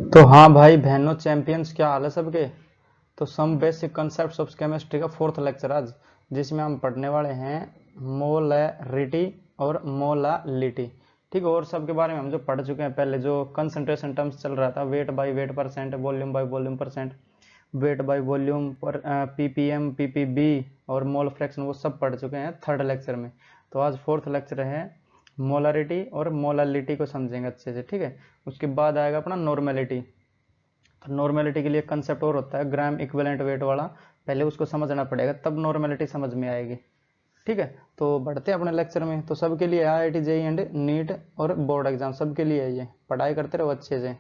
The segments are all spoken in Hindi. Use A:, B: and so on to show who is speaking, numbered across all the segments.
A: तो हाँ भाई बहनों चैंपियंस, क्या हाल है सबके। तो some basic concept of chemistry का फोर्थ लेक्चर आज, जिसमें हम पढ़ने वाले हैं मोलैरिटी और मोलालिटी। ठीक है, और सबके बारे में हम जो पढ़ चुके हैं पहले, जो कंसंट्रेशन टर्म्स चल रहा था, weight by weight percent, volume by volume percent, weight by volume पर पीपीएम पीपीबी और मोल फ्रैक्शन, वो सब पढ़ चुके हैं थर्ड लेक्चर में। तो आज फोर्थ लेक्चर है, मोलारिटी और मोलालिटी को समझेंगे अच्छे से। ठीक है, उसके बाद आएगा अपना नॉर्मेलिटी। तो नॉर्मेलिटी के लिए कंसेप्ट और होता है ग्राम इक्विवेलेंट वेट वाला, पहले उसको समझना पड़ेगा तब नॉर्मेलिटी समझ में आएगी। ठीक है, तो बढ़ते हैं अपने लेक्चर में। तो सबके लिए IIT जेईई एंड नीट और बोर्ड एग्जाम सबके लिए है, ये पढ़ाई करते रहो अच्छे से।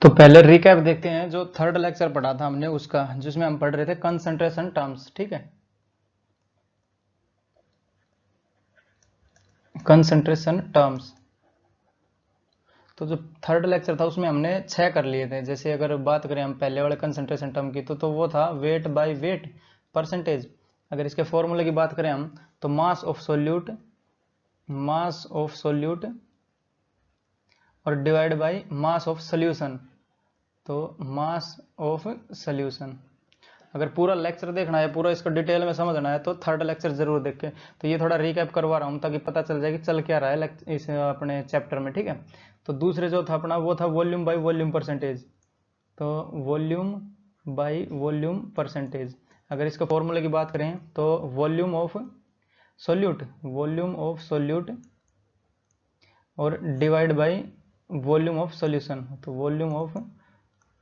A: तो पहले रिकैप देखते हैं जो थर्ड लेक्चर पढ़ा था हमने उसका, जिसमें हम पढ़ रहे थे कंसंट्रेशन टर्म्स। ठीक है, कंसंट्रेशन टर्म्स। तो जो थर्ड लेक्चर था उसमें हमने 6 कर लिए थे। जैसे अगर बात करें हम पहले वाले कंसंट्रेशन टर्म की, तो वो था वेट बाय वेट परसेंटेज। अगर इसके फॉर्मूले की बात करें हम, तो मास ऑफ सोल्यूट और divide by mass of solution. तो मास ऑफ सोल्यूशन, अगर पूरा लेक्चर देखना है, पूरा इसको डिटेल में समझना है, तो थर्ड लेक्चर जरूर देखें। तो ये थोड़ा रिकैप करवा रहा हूँ ताकि पता चल जाए कि चल क्या रहा है इस अपने चैप्टर में। ठीक है, तो दूसरे जो था अपना वो था वॉल्यूम बाय वॉल्यूम परसेंटेज। तो वॉल्यूम बाय वॉल्यूम परसेंटेज, अगर इसका फॉर्मूले की बात करें तो वॉल्यूम ऑफ सोल्यूट और divide by volume of solution. तो वॉल्यूम ऑफ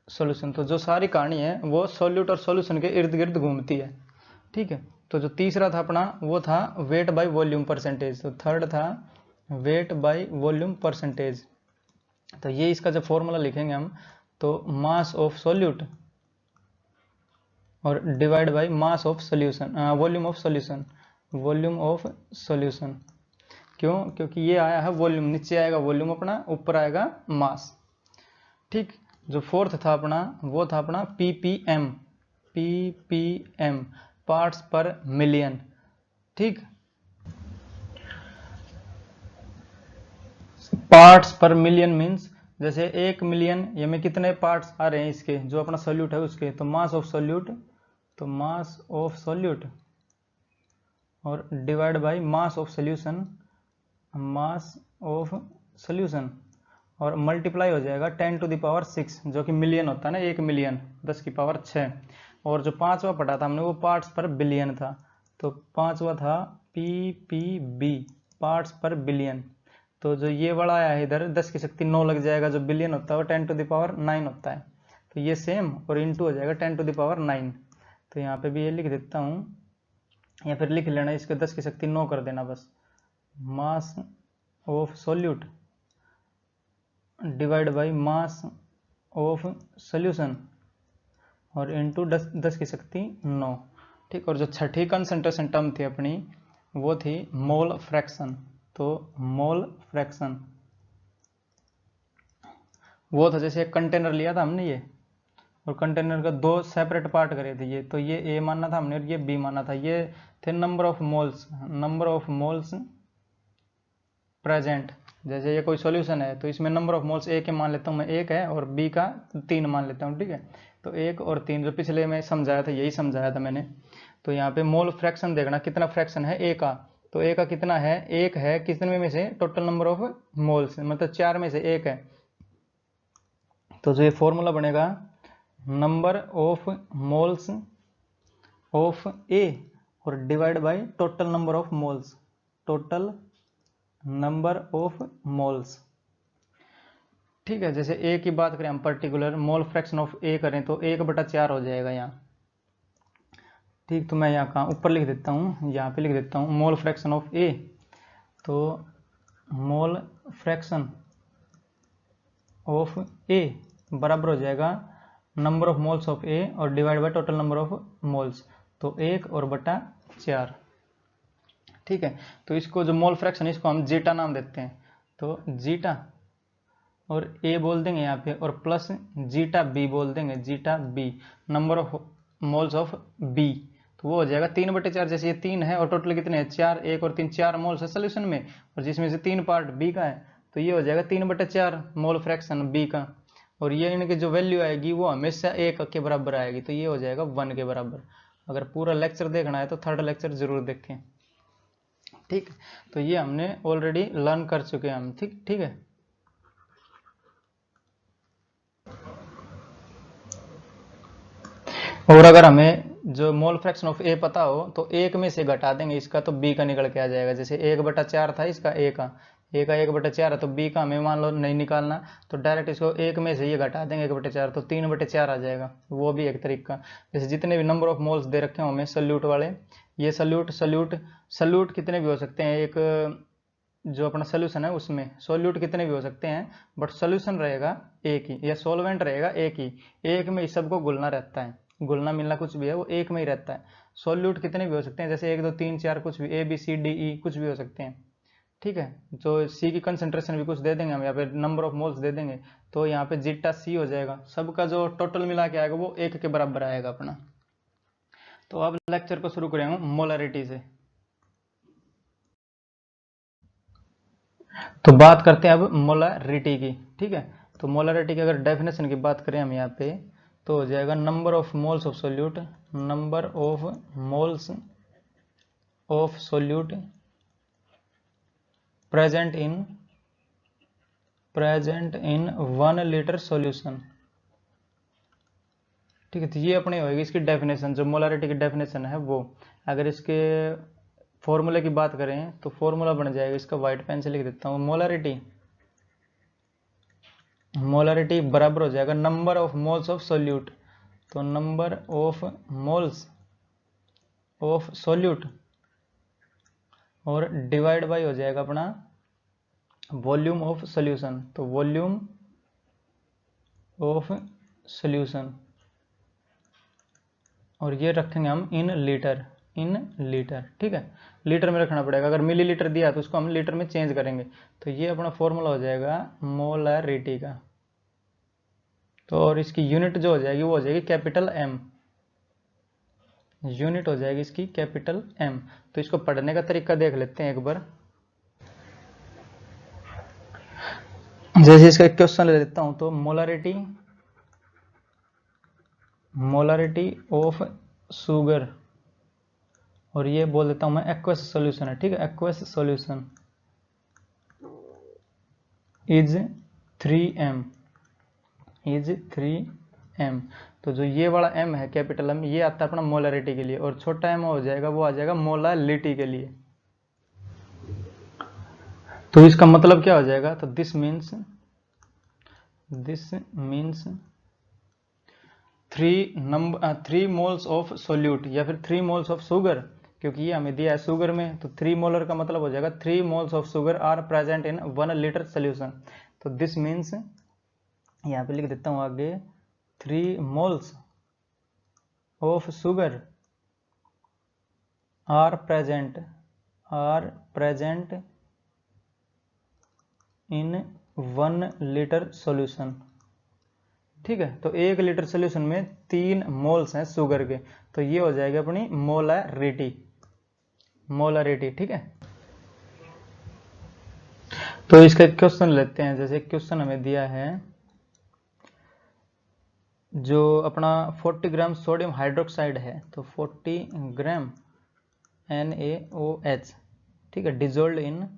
A: सॉल्यूशन, तो जो सारी कहानी है वो सॉल्यूट और सॉल्यूशन के इर्द गिर्द घूमती है। ठीक है, तो जो तीसरा था अपना वो था वेट बाय वॉल्यूम परसेंटेज। तो थर्ड था वेट बाय वॉल्यूम परसेंटेज। तो ये इसका जब फॉर्मूला लिखेंगे हम, तो मास ऑफ सॉल्यूट और divide by mass of solution, volume of solution. क्यों? क्योंकि ये आया है वॉल्यूम, नीचे आएगा वॉल्यूम अपना, ऊपर आएगा मास। ठीक, जो फोर्थ था अपना वो था अपना पीपीएम पार्ट्स पर मिलियन। ठीक, पार्ट्स पर मिलियन मीन्स जैसे 1 मिलियन ये में कितने पार्ट्स आ रहे हैं इसके, जो अपना सोल्यूट है उसके, तो मास ऑफ सोल्यूट और divide by mass of solution और मल्टीप्लाई हो जाएगा 10 टू द पावर 6, जो कि मिलियन होता है ना, 1 मिलियन 10 की पावर 6। और जो पांचवा पढ़ा था हमने वो पार्ट्स पर बिलियन था। तो पांचवा था पीपीबी, पार्ट्स पर बिलियन। तो जो ये वाला आया है इधर 10 की शक्ति 9 लग जाएगा, जो बिलियन होता है वो 10 टू द पावर 9 होता है। तो ये सेम और इनटू हो जाएगा 10 टू द पावर 9। तो यहाँ पे भी ये लिख देता हूँ, या फिर लिख लेना, इसके 10 की शक्ति 9 कर देना बस। Mass of solute divide by mass of solution और इनटू 10 की शक्ति 9। ठीक, और जो छठी कंसंट्रेशन टर्म थी अपनी वो थी मोल फ्रैक्शन। तो मोल फ्रैक्शन वो था, जैसे एक कंटेनर लिया था हमने ये, और कंटेनर का 2 सेपरेट पार्ट करे थे ये, तो ये ए माना था हमने और ये बी माना था। ये थे नंबर ऑफ मोल्स प्रेजेंट। जैसे ये कोई सॉल्यूशन है तो इसमें नंबर ऑफ मोल्स ए के मान लेता हूँ मैं 1 है, और बी का 3 मान लेता हूँ। ठीक है, तो 1 और 3 जो पिछले में समझाया था यही समझाया था मैंने। तो यहाँ पे मोल फ्रैक्शन देखना, कितना फ्रैक्शन है ए का, तो ए का कितना है, 1 है, कितने में से, टोटल नंबर ऑफ मोल्स, मतलब 4 में से 1 है। तो जो ये फॉर्मूला बनेगा नंबर ऑफ मोल्स ऑफ ए और divide by total number of moles, total number of moles. ठीक है, जैसे ए की बात करें हम, पर्टिकुलर मोल फ्रैक्शन ऑफ ए करें तो 1/4 हो जाएगा यहाँ। ठीक, तो मैं यहाँ कहाँ ऊपर लिख देता हूँ, यहाँ पे लिख देता हूँ मोल फ्रैक्शन ऑफ ए। तो मोल फ्रैक्शन ऑफ ए बराबर हो जाएगा नंबर ऑफ मोल्स ऑफ ए और divide by total number of moles, तो 1/4। ठीक है, तो इसको जो मोल फ्रैक्शन इसको हम जीटा नाम देते हैं। तो जीटा और ए बोल देंगे यहाँ पे, और प्लस जीटा बी बोल देंगे, zeta B number of moles of B. तो वो हो जाएगा 3/4। जैसे ये 3 है और टोटल कितने हैं 4, 1 और 3 4 मोल्स है सोल्यूशन में, और जिसमें से 3 पार्ट बी का है, तो ये हो जाएगा 3/4 मोल फ्रैक्शन बी का। और ये इनकी जो वैल्यू आएगी वो हमेशा 1 के बराबर आएगी, तो ये हो जाएगा 1 के बराबर। अगर पूरा लेक्चर देखना है तो थर्ड लेक्चर जरूर देखें। ठीक, तो ये हमने ऑलरेडी लर्न कर चुके हैं हम। ठीक है। और अगर हमें जो मोल फ्रैक्शन ऑफ ए पता हो तो 1 में से घटा देंगे इसका, तो बी का निकल के आ जाएगा। जैसे 1/4 था इसका, ए का 1/4 है, तो बी का हमें मान लो नहीं निकालना, तो डायरेक्ट इसको 1 में से ये घटा देंगे 1/4, तो 3/4 आ जाएगा। वो भी एक तरीका। जैसे जितने भी नंबर ऑफ मोल्स दे रखे हो हमें सल्यूट वाले, ये सल्यूट कितने भी हो सकते हैं, एक जो अपना सोल्यूशन है उसमें सोल्यूट कितने भी हो सकते हैं, बट सोल्यूशन रहेगा एक ही, या सोलवेंट रहेगा एक ही। एक में इस सबको घुलना रहता है, घुलना मिलना कुछ भी है वो एक में ही रहता है। सोल्यूट कितने भी हो सकते हैं, जैसे 1 2 3 4 कुछ भी, ABCDE कुछ भी हो सकते हैं। ठीक है, तो सी की कंसेंट्रेशन भी कुछ दे देंगे हम यहाँ पे, नंबर ऑफ मोल्स दे देंगे, तो यहाँ पे जीटा सी हो जाएगा। सबका जो टोटल मिला के आएगा वो 1 के बराबर आएगा अपना। तो अब लेक्चर को शुरू करेंगे मोलरिटी से। तो बात करते हैं अब मोलरिटी की। ठीक है, तो मोलरिटी की अगर डेफिनेशन की बात करें हम यहाँ पे, तो हो जाएगा number of moles of solute, number of moles of solute present in 1 litre solution. ठीक है, तो ये अपनी होगी इसकी डेफिनेशन, जो मोलरिटी की डेफिनेशन है वो। अगर इसके फॉर्मूले की बात करें तो फॉर्मूला बन जाएगा इसका, व्हाइट पेन से लिख देता हूँ। मोलरिटी बराबर हो जाएगा number of moles of solute, तो number of moles of solute और डिवाइड बाय हो जाएगा अपना वॉल्यूम ऑफ सोल्यूशन, तो वॉल्यूम ऑफ सोल्यूशन, और ये रखेंगे हम इन लीटर। ठीक है, लीटर में रखना पड़ेगा। अगर मिलीलीटर दिया तो उसको हम लीटर में चेंज करेंगे। तो ये अपना फॉर्मूला हो जाएगा मोलरिटी का। तो और इसकी यूनिट जो हो जाएगी वो हो जाएगी कैपिटल M, यूनिट हो जाएगी इसकी कैपिटल M। तो इसको पढ़ने का तरीका देख लेते हैं एक बार। जैसे इसका क्वेश्चन ले लेता हूं, तो मोलरिटी ऑफ शुगर, और ये बोल देता हूं मैं एक्वस सॉल्यूशन है। ठीक है, एक्वस सॉल्यूशन इज 3m। तो जो ये वाला m है कैपिटल M, ये आता है अपना मोलरिटी के लिए, और छोटा m हो जाएगा वो आ जाएगा मोलालिटी के लिए। तो इसका मतलब क्या हो जाएगा, तो this means 3 moles of solute या फिर 3 मोल्स ऑफ शुगर, क्योंकि ये हमें दिया है शुगर में, तो 3 मोलर का मतलब हो जाएगा 3 moles of sugar are present in 1 litre solution. तो दिस मीन्स यहाँ पे लिख देता हूँ आगे, 3 moles of sugar are present in 1 litre solution. ठीक है, तो 1 लीटर सोल्यूशन में 3 मोल्स हैं शुगर के, तो ये हो जाएगी अपनी मोलरिटी। ठीक है, तो इसका क्वेश्चन लेते हैं। जैसे क्वेश्चन हमें दिया है, जो अपना 40 ग्राम सोडियम हाइड्रोक्साइड है, तो 40 ग्राम NaOH, ठीक है, dissolved in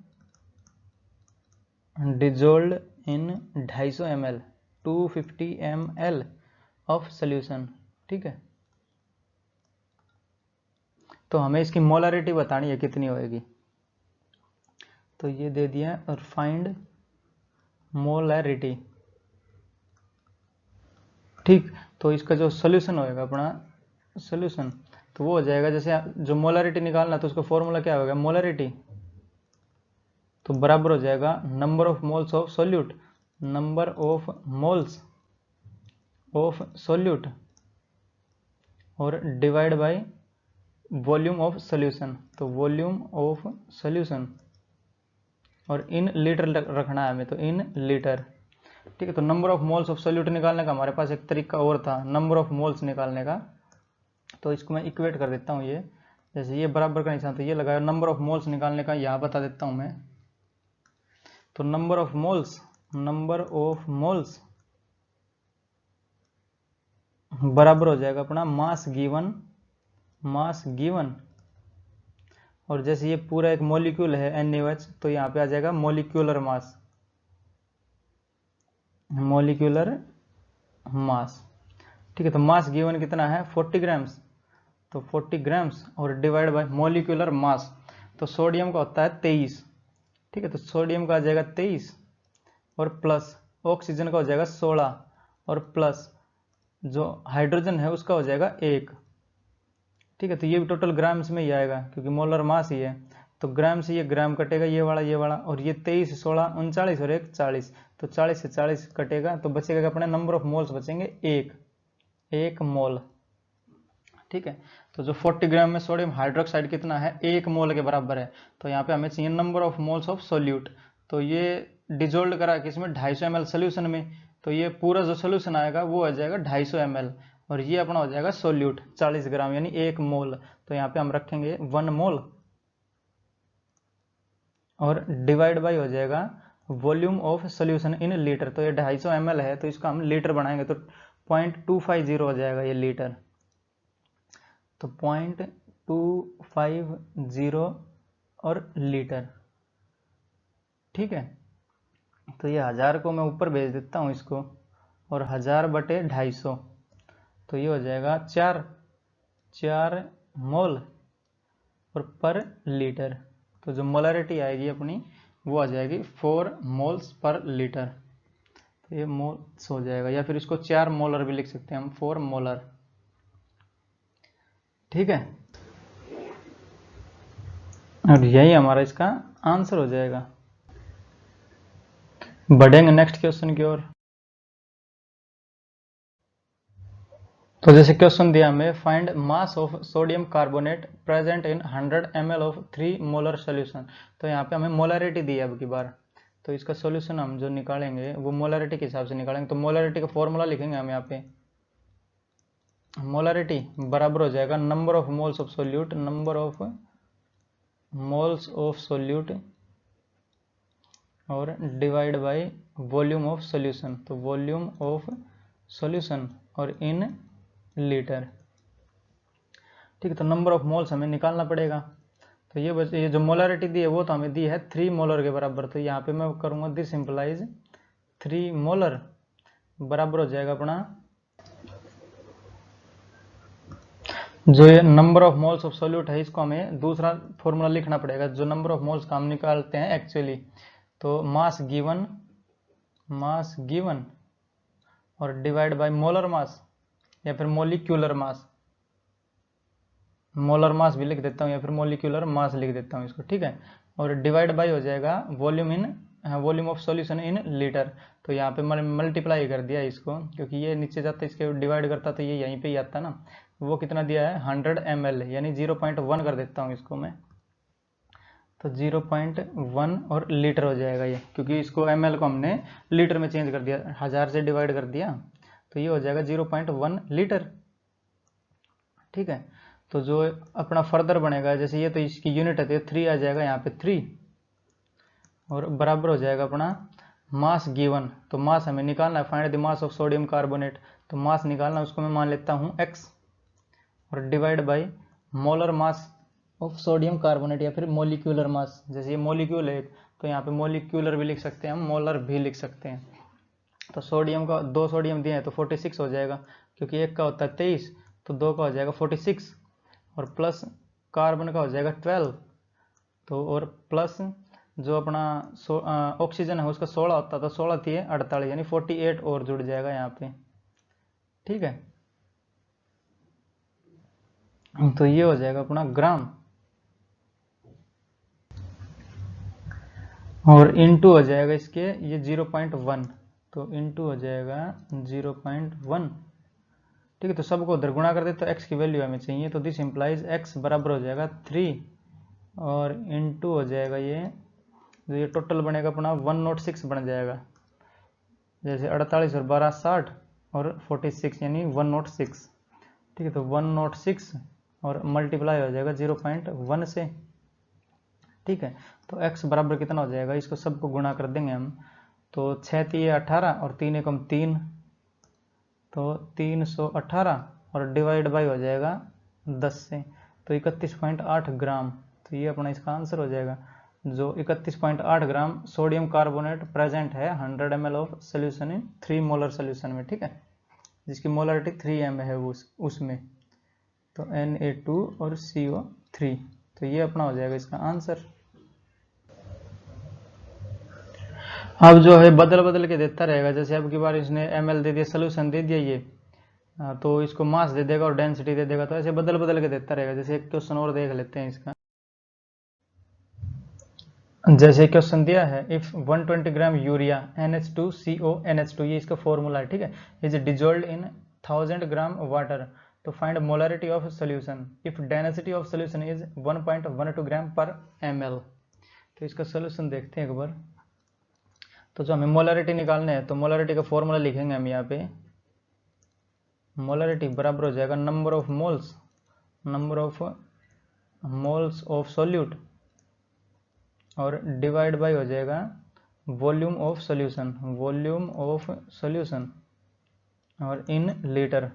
A: 250 ml 250 ml of solution. ठीक है, तो हमें इसकी मोलरिटी बतानी है कितनी होएगी, तो ये दे दिया, और फाइंड मोलरिटी। ठीक, तो इसका जो सोल्यूशन होएगा अपना सोल्यूशन, तो वो हो जाएगा, जैसे जो मोलरिटी निकालना तो उसका फॉर्मूला क्या होगा, मोलरिटी, तो बराबर हो जाएगा number of moles of solute, number of moles of solute, और divide by volume of solution, तो वॉल्यूम ऑफ सोल्यूशन, और इन लीटर रखना है हमें, तो इन लीटर। ठीक है, तो number of moles of solute निकालने का हमारे पास एक तरीका और था, नंबर ऑफ मोल्स निकालने का, तो इसको मैं इक्वेट कर देता हूँ। ये जैसे ये बराबर का निशान, तो ये लगाया, नंबर ऑफ मोल्स निकालने का यहाँ बता देता हूँ मैं। तो नंबर ऑफ मोल्स बराबर हो जाएगा अपना मास गिवन, और जैसे ये पूरा एक मॉलिक्यूल है NaOH, तो यहाँ पे आ जाएगा मॉलिक्यूलर मास। ठीक है, तो मास गिवन कितना है 40 ग्राम्स, तो 40 ग्राम्स और डिवाइड बाय मॉलिक्यूलर मास, तो सोडियम का होता है 23। ठीक है, तो सोडियम का आ जाएगा 23 और प्लस ऑक्सीजन का हो जाएगा 16 और प्लस जो हाइड्रोजन है उसका हो जाएगा 1। ठीक है, तो ये भी टोटल ग्राम्स में ही आएगा क्योंकि मोलर मास ही है, तो ग्राम से ये ग्राम कटेगा, ये वाला और ये 23 16 39 और 1 40, तो 40 से 40 कटेगा तो बचेगा अपने नंबर ऑफ मोल्स बचेंगे एक मोल। ठीक है, तो जो 40 ग्राम में सोडियम हाइड्रोक्साइड कितना है 1 मोल के बराबर है, तो यहाँ पे हमें चाहिए number of moles of solute, तो ये डिजोल्व करा किसमें 250 ml सोल्यूशन में, तो ये पूरा जो सोल्यूशन आएगा वो आ जाएगा 250 ml और ये अपना हो जाएगा सोल्यूट 40 ग्राम यानी 1 मोल, तो यहाँ पे हम रखेंगे 1 मोल और डिवाइड बाई हो जाएगा volume of solution in litre, तो ये 250 ml है तो इसका हम लीटर बनाएंगे तो 0.250 हो जाएगा ये लीटर, तो 0.250 और लीटर। ठीक है, तो ये 1000 को मैं ऊपर भेज देता हूँ इसको, और 1000/250, तो ये हो जाएगा 4 मोल और पर लीटर, तो जो मोलरिटी आएगी अपनी वो आ जाएगी 4 मोल्स पर लीटर, तो ये मोल्स हो जाएगा, या फिर इसको 4 मोलर भी लिख सकते हैं हम, 4 मोलर। ठीक है, और यही हमारा इसका आंसर हो जाएगा। बढ़ेंगे नेक्स्ट क्वेश्चन की ओर। तो जैसे क्वेश्चन दिया हमें, find mass of sodium carbonate present in 100 ml of 3 molar solution, तो यहाँ पे हमें मोलरिटी दी है अब की बार, तो इसका सोल्यूशन हम जो निकालेंगे वो मोलरिटी के हिसाब से निकालेंगे, तो मोलरिटी का फॉर्मूला लिखेंगे हम यहाँ पे, मोलरिटी बराबर हो जाएगा number of moles of solute, और divide by volume of solution, तो वॉल्यूम ऑफ सोल्यूशन और इन लीटर। ठीक है, तो नंबर ऑफ मोल्स हमें निकालना पड़ेगा, तो ये जो मोलरिटी दी है वो तो हमें दी है 3 मोलर के बराबर, तो यहाँ पे मैं करूँगा दिस इंप्लाइज 3 मोलर बराबर हो जाएगा अपना जो ये number of moles of solute है, इसको हमें दूसरा फॉर्मूला लिखना पड़ेगा, जो नंबर ऑफ मोल्स का हम निकालते हैं एक्चुअली, तो मास गिवन और डिवाइड बाय मोलर मास या फिर मोलिक्यूलर मास भी लिख देता हूँ या फिर मोलिक्यूलर मास लिख देता हूँ इसको। ठीक है, और डिवाइड बाय हो जाएगा volume of solution in litre, तो यहाँ पे मैंने मल्टीप्लाई कर दिया इसको क्योंकि ये नीचे जाता इसके डिवाइड करता तो ये यहीं पे ही आता ना, वो कितना दिया है 100 ml यानी 0.1 कर देता हूँ इसको मैं, तो 0.1 और लीटर हो जाएगा ये, क्योंकि इसको ml को हमने लीटर में चेंज कर दिया, 1000 से डिवाइड कर दिया, तो ये हो जाएगा 0.1 लीटर। ठीक है, तो जो अपना फर्दर बनेगा, जैसे ये तो इसकी यूनिट है तो 3 आ जाएगा यहाँ पे 3 और बराबर हो जाएगा अपना मास गिवन, तो मास हमें निकालना है, find the mass of sodium carbonate, तो मास निकालना उसको मैं मान लेता हूँ x और divide by molar mass of sodium carbonate या फिर मोलिक्यूलर मास, जैसे ये मोलिक्यूल है तो यहाँ पे मोलिक्यूलर भी लिख सकते हैं हम, मोलर भी लिख सकते हैं, तो सोडियम का 2 सोडियम दिए हैं तो 46 हो जाएगा, क्योंकि एक का होता है 23 तो 2 का हो जाएगा 46 और प्लस कार्बन का हो जाएगा 12, तो और प्लस जो अपना ऑक्सीजन है उसका 16 होता तो 16 थी 48 यानी 48 और जुड़ जाएगा यहाँ पे। ठीक है, तो ये हो जाएगा अपना ग्राम और इनटू हो जाएगा इसके ये 0.1, तो इनटू हो जाएगा 0.1। ठीक है, तो सबको उधर गुणा कर दे तो x की वैल्यू हमें चाहिए, तो दिस इंप्लाइज x बराबर हो जाएगा 3 और इनटू हो जाएगा ये टोटल बनेगा अपना 106 बन जाएगा, जैसे 48 और 12 60 और 46 यानी 106। ठीक है, तो 106 और मल्टीप्लाई हो जाएगा 0.1 से। ठीक है, तो x बराबर कितना हो जाएगा, इसको सबको गुणा कर देंगे हम, तो 6 3 18 और 3 1 3, तो 318 और डिवाइड बाई हो जाएगा 10 से, तो 31.8 ग्राम। तो ये अपना इसका आंसर हो जाएगा। जो 31.8 ग्राम सोडियम कार्बोनेट प्रेजेंट है 100 ml of solution in 3 molar solution में, ठीक है, जिसकी मोलरिटी 3m है वो उसमें, तो Na2 और CO3। तो ये अपना हो जाएगा इसका आंसर। अब जो है बदल बदल के देता रहेगा, जैसे अब की बार इसने ml दे दिया, सोल्यूशन दे दिया ये, तो इसको मास दे देगा और डेंसिटी दे देगा, तो ऐसे बदल बदल के देता रहेगा। जैसे एक क्वेश्चन और देख लेते हैं इसका। जैसे क्वेश्चन दिया है, if 120 gram urea NH2CO NH2, ये इसका फॉर्मूला है, ठीक है, is dissolve in 1000 gram water, so find molarity of solution if density of solution is 1.12 gram per ml। तो इसका सोल्यूशन देखते हैं एक बार। तो जो हमें मोलरिटी निकालने हैं, तो मोलरिटी का फॉर्मूला लिखेंगे हम यहाँ पे। मोलरिटी बराबर हो जाएगा number of moles of solute और डिवाइड बाय हो जाएगा वॉल्यूम ऑफ सोल्यूशन और इन लीटर,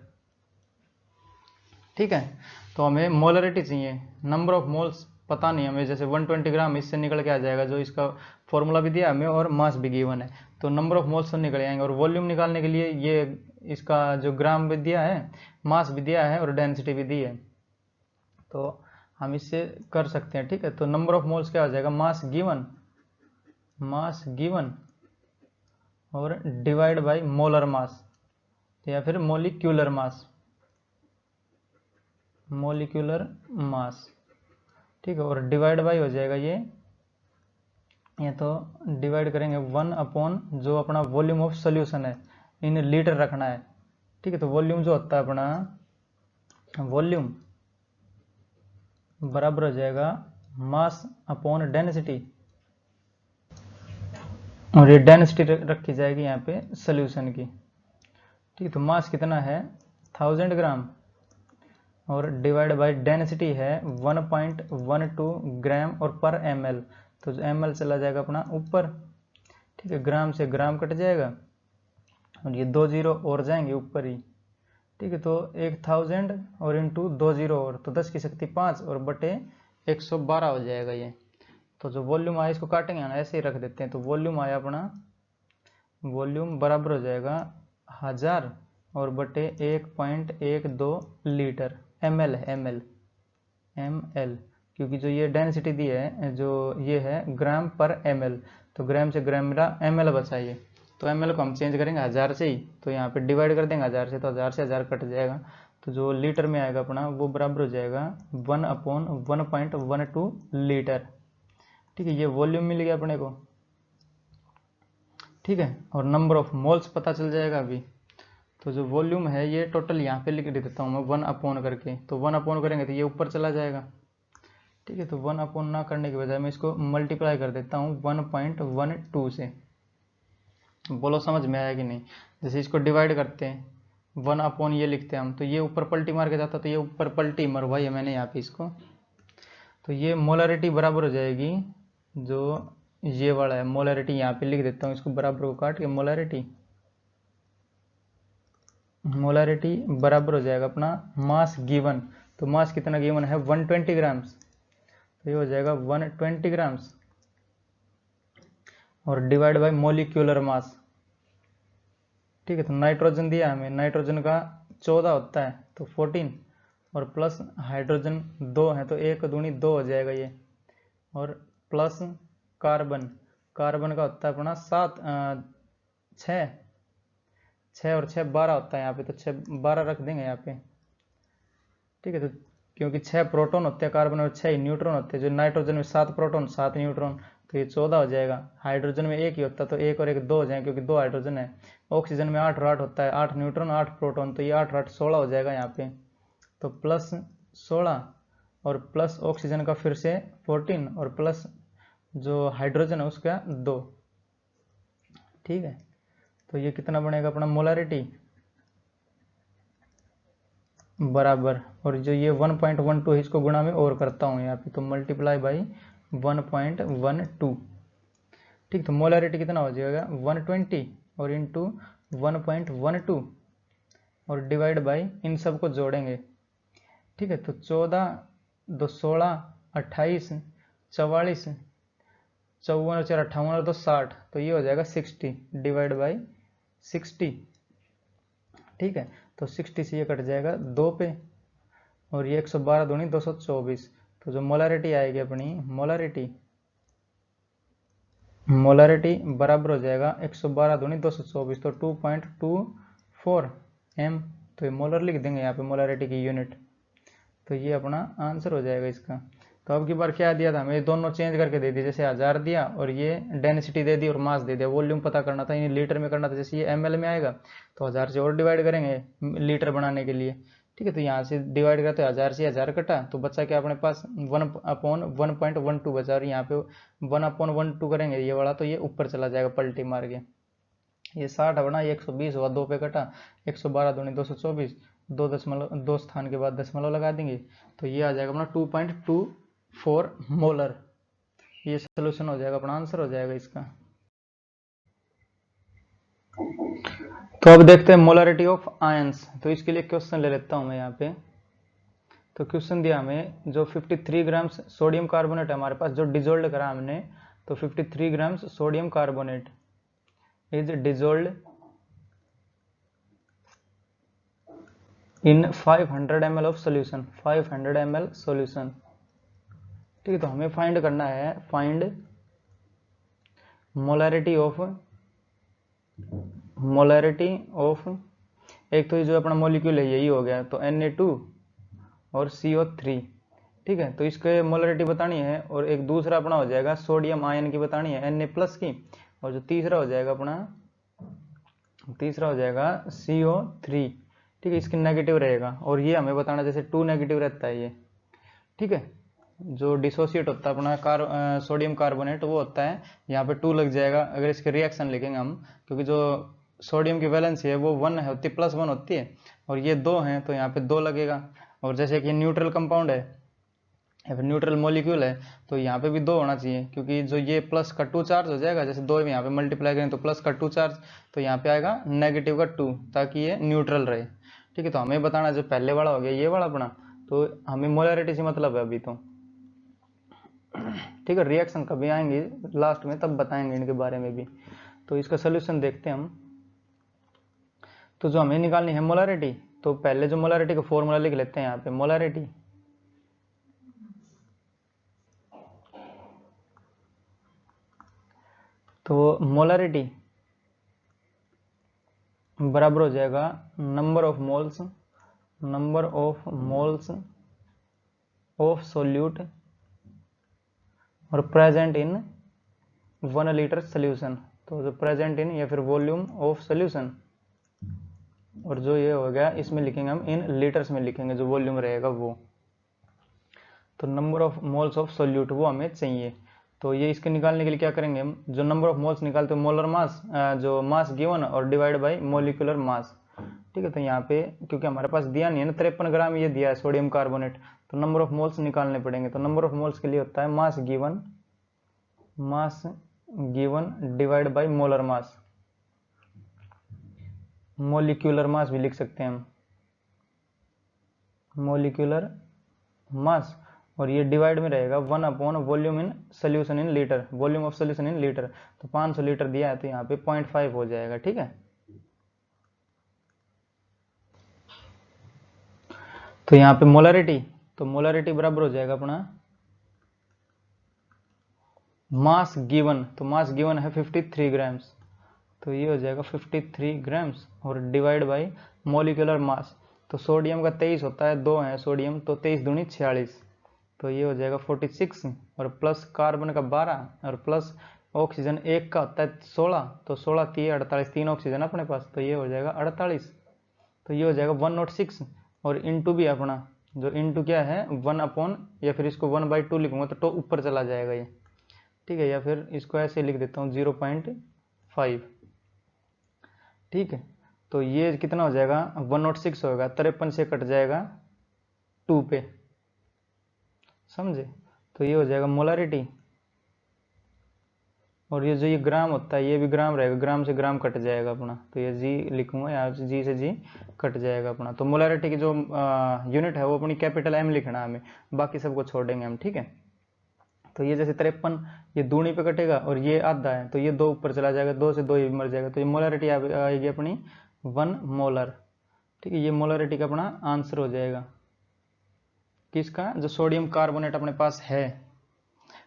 A: ठीक है। तो हमें मोलरिटी चाहिए, नंबर ऑफ मोल्स पता नहीं हमें, जैसे 120 ग्राम इससे निकल के आ जाएगा, जो इसका फॉर्मूला भी दिया हमें और मास भी गिवन है, तो नंबर ऑफ मोल्स तो निकल आएंगे। और वॉल्यूम निकालने के लिए ये इसका जो ग्राम भी दिया है, मास भी दिया है और डेंसिटी भी दी है, तो हम इससे कर सकते हैं, ठीक है। तो नंबर ऑफ मोल्स क्या हो जाएगा, मास गिवन और डिवाइड बाय मोलर मास या फिर मोलिक्यूलर मास, ठीक है, और डिवाइड बाय हो जाएगा ये तो डिवाइड करेंगे 1 अपॉन जो अपना वॉल्यूम ऑफ सोल्यूशन है, इन लीटर रखना है, ठीक है। तो वॉल्यूम जो होता है अपना, वॉल्यूम बराबर हो जाएगा मास अपॉन डेंसिटी, और ये डेंसिटी रखी जाएगी यहाँ पे सोल्यूशन की, ठीक है। तो मास कितना है 1000 ग्राम और डिवाइड बाय डेंसिटी है 1.12 ग्राम और पर ml, तो जो ml चला जाएगा अपना ऊपर, ठीक है, ग्राम से ग्राम कट जाएगा और ये 2 जीरो और जाएंगे ऊपर ही, ठीक है। तो 1000 और इंटू 2 जीरो और, तो 10 की शक्ति 5 और बटे 112 हो जाएगा ये। तो जो वॉल्यूम आया इसको काटेंगे ना, ऐसे ही रख देते हैं, तो वॉल्यूम आया अपना, वॉल्यूम बराबर हो जाएगा 1000 और बटे 1.12 लीटर, ml है ml, क्योंकि जो ये डेंसिटी दी है जो ये है ग्राम पर ml, तो ग्राम से ग्राम मेरा ml बचा ये, तो ml को हम चेंज करेंगे 1000 से ही, तो यहाँ पे डिवाइड कर देंगे 1000 से, तो 1000 से 1000 कट जाएगा, तो जो लीटर में आएगा अपना वो बराबर हो जाएगा 1/1.12 लीटर, ठीक है। ये वॉल्यूम मिल गया अपने को, ठीक है, और नंबर ऑफ मोल्स पता चल जाएगा अभी। तो जो वॉल्यूम है ये टोटल यहाँ पे लिख देता हूँ मैं 1 अपॉन करके, तो 1 अपॉन करेंगे तो ये ऊपर चला जाएगा, ठीक है। तो 1 अपॉन ना करने के बजाय मैं इसको मल्टीप्लाई कर देता हूँ 1.12 से, बोलो समझ में आया कि नहीं। जैसे इसको डिवाइड करते हैं 1 अपॉन ये लिखते हैं हम, तो ये ऊपर पलटी मार के जाता, तो ये ऊपर पलटी मरवाई है मैंने यहाँ पे इसको, तो ये मोलरिटी बराबर हो जाएगी, जो ये वाला है मोलरिटी यहाँ पे लिख देता हूँ इसको, बराबर को काट के मोलरिटी बराबर हो जाएगा अपना मास गिवन, तो मास कितना गिवन है 120 ग्राम्स, तो ये हो जाएगा 120 ग्राम्स और डिवाइड बाय मोलिक्यूलर मास, ठीक है। तो नाइट्रोजन दिया हमें, नाइट्रोजन का 14 होता है तो 14 और प्लस हाइड्रोजन 2 है तो 1 दूनी 2 हो जाएगा ये, और प्लस कार्बन का होता है अपना 6 और 6 12 होता है यहाँ पे, तो 6 12 रख देंगे यहाँ पे, ठीक है। तो क्योंकि 6 प्रोटॉन होते हैं कार्बन और 6 न्यूट्रॉन होते हैं, जो नाइट्रोजन में 7 प्रोटॉन 7 न्यूट्रॉन, तो ये 14 हो जाएगा। हाइड्रोजन में 1 ही होता है तो 1 और 1 2 हो जाएंगे क्योंकि 2 हाइड्रोजन है। ऑक्सीजन में 8 और 8 होता है, 8 न्यूट्रॉन 8 प्रोटॉन, तो ये 8 और 8 16 हो जाएगा यहाँ पे, तो प्लस 16 और प्लस ऑक्सीजन का फिर से 14 और प्लस जो हाइड्रोजन है उसका 2, ठीक है। तो ये कितना बनेगा अपना मोलरिटी बराबर, और जो ये 1.12 है इसको गुणा में और करता हूँ यहाँ पे, तो मल्टीप्लाई बाई 1.12, ठीक। तो मोलरिटी कितना हो जाएगा 120 और इंटू 1.12, और डिवाइड बाई इन सबको जोड़ेंगे। ठीक है, तो 14 2 16 28 44 54 और 4 58 और 2 60, तो ये हो जाएगा 60 डिवाइड बाई 60। ठीक है, तो 60 से ये कट जाएगा 2 पे, और ये 112 दूनी 224। तो जो मोलारिटी आएगी अपनी, मोलारिटी बराबर हो जाएगा 112 दूनी 224, तो 2.24 m। तो ये मोलर लिख देंगे यहाँ पे, मोलारिटी की यूनिट। तो ये अपना आंसर हो जाएगा इसका। तो अब की बार क्या दिया था हमें, दोनों चेंज करके दे दिए, जैसे 1000 दिया और ये डेंसिटी दे दी और मास दे दिया। वॉल्यूम पता करना था, इन लीटर में करना था, जैसे ये ml में आएगा तो 1000 से और डिवाइड करेंगे लीटर बनाने के लिए। ठीक है, तो यहाँ से डिवाइड करा तो 1000 से 1000 कटा, तो बच्चा क्या अपने पास 1/1.12 बचा, और यहाँ पे 1/12 करेंगे ये वाला, तो ये ऊपर चला जाएगा पलटी मार के। ये 60 बना, ये 120 हुआ, 2 पे कटा, 112 दूनी 224, 2 स्थान के बाद दशमलव लगा देंगे, तो ये आ जाएगा अपना 2.24 मोलर। ये सोल्यूशन हो जाएगा, अपना आंसर हो जाएगा इसका। तो अब देखते हैं मोलरिटी ऑफ आयंस। तो इसके लिए क्वेश्चन ले लेता हूं मैं यहाँ पे। तो क्वेश्चन दिया हमें, जो 53 ग्राम्स सोडियम कार्बोनेट है हमारे पास, जो डिजोल्ड करा हमने, तो 53 grams sodium carbonate is dissolved in 500 ml of solution, 500 ml solution. ठीक है, तो हमें फाइंड करना है, फाइंड मोलरिटी ऑफ एक तो ये जो अपना मॉलिक्यूल है यही हो गया, तो Na2 और CO3। ठीक है, तो इसके मोलरिटी बतानी है, और एक दूसरा अपना हो जाएगा सोडियम आयन की बतानी है Na+ की, और जो तीसरा हो जाएगा अपना, CO3। ठीक है, इसकी नेगेटिव रहेगा, और ये हमें बताना जैसे 2 नेगेटिव रहता है ये। ठीक है, जो डिसोसिएट होता है अपना सोडियम कार्बोनेट वो होता है, यहाँ पे 2 लग जाएगा अगर इसके रिएक्शन लिखेंगे हम, क्योंकि जो सोडियम की वैलेंसी है वो 1 होती है, +1 होती है, और ये 2 हैं तो यहाँ पे 2 लगेगा। और जैसे कि न्यूट्रल कंपाउंड है या फिर न्यूट्रल मॉलिक्यूल है, तो यहाँ पे भी 2 होना चाहिए, क्योंकि जो ये प्लस का 2 चार्ज हो जाएगा, जैसे 2 यहाँ पे मल्टीप्लाई करें तो प्लस का 2 चार्ज, तो यहाँ पे आएगा नेगेटिव का 2, ताकि ये न्यूट्रल रहे। ठीक है, तो हमें बताना जो पहले वाला हो गया ये वाला अपना, तो हमें मोलरिटी से मतलब है अभी तो। ठीक है, रिएक्शन कभी आएंगे लास्ट में तब बताएंगे इनके बारे में भी। तो इसका सोल्यूशन देखते हैं हम। तो जो हमें निकालनी है मोलरिटी, तो पहले जो मोलरिटी का फॉर्मूला लिख लेते हैं यहाँ पे, मोलरिटी तो मोलरिटी बराबर हो जाएगा number of moles of solute और प्रेजेंट इन 1 लीटर सोल्यूशन। तो जो प्रेजेंट इन या फिर वॉल्यूम ऑफ सोल्यूशन, और जो ये हो गया इसमें लिखेंगे हम इन लीटर्स में लिखेंगे, जो वॉल्यूम रहेगा वो। तो number of moles of solute वो हमें चाहिए। तो ये इसके निकालने के लिए क्या करेंगे हम, जो नंबर ऑफ मोल्स निकालते हैं मोलर मास, जो मास गिवन और डिवाइड बाय मोलिकुलर मास। ठीक है, तो यहाँ पे क्योंकि हमारे पास दिया नहीं है ना, 53 ग्राम ये दिया है सोडियम कार्बोनेट, तो नंबर ऑफ मोल्स निकालने पड़ेंगे। तो नंबर ऑफ मोल्स के लिए होता है mass given divide by molar mass, molecular mass भी लिख सकते हैं हम, मोलिकुलर मास, और ये डिवाइड में रहेगा 1 upon volume in solution in litre, volume of solution in litre. तो 500 लीटर दिया है तो यहाँ पे 0.5 हो जाएगा। ठीक है, तो यहाँ पे मोलरिटी, तो मोलरिटी बराबर हो जाएगा अपना मास गिवन, तो मास गिवन है 53 ग्राम्स, तो ये हो जाएगा 53 ग्राम्स, और डिवाइड बाय मोलिकुलर मास, तो सोडियम का 23 होता है, 2 है सोडियम, तो 23 दूनी 46, तो ये हो जाएगा 46, और प्लस कार्बन का 12, और प्लस ऑक्सीजन 1 का होता है 16, तो 16 3 48, 3 ऑक्सीजन अपने पास, तो ये हो जाएगा 48, तो ये हो जाएगा 106, और इंटू भी अपना, जो इंटू क्या है 1 अपॉन, या फिर इसको 1/2 लिखूंगा तो ऊपर चला जाएगा ये। ठीक है, या फिर इसको ऐसे लिख देता हूँ 0.5। ठीक है, तो ये कितना हो जाएगा 106 होगा, 53 से कट जाएगा 2 पे, समझे। तो ये हो जाएगा मोलरिटी और ये जो ये ग्राम होता है ये भी ग्राम रहेगा, ग्राम से ग्राम कट जाएगा अपना, तो ये जी लिखूंगा, यहाँ से जी से जी कट जाएगा अपना। तो मोलारिटी की जो यूनिट है वो अपनी कैपिटल एम लिखना है हमें, बाकी सबको छोड़ेंगे हम, ठीक है। तो ये जैसे 53 ये दूनी पे कटेगा और ये आधा है तो ये 2 ऊपर चला जाएगा, 2 से 2 ये भी मर जाएगा, तो ये मोलारिटी आएगी अपनी 1 मोलर, ठीक है। ये मोलारिटी का अपना आंसर हो जाएगा किसका, जो सोडियम कार्बोनेट अपने पास है।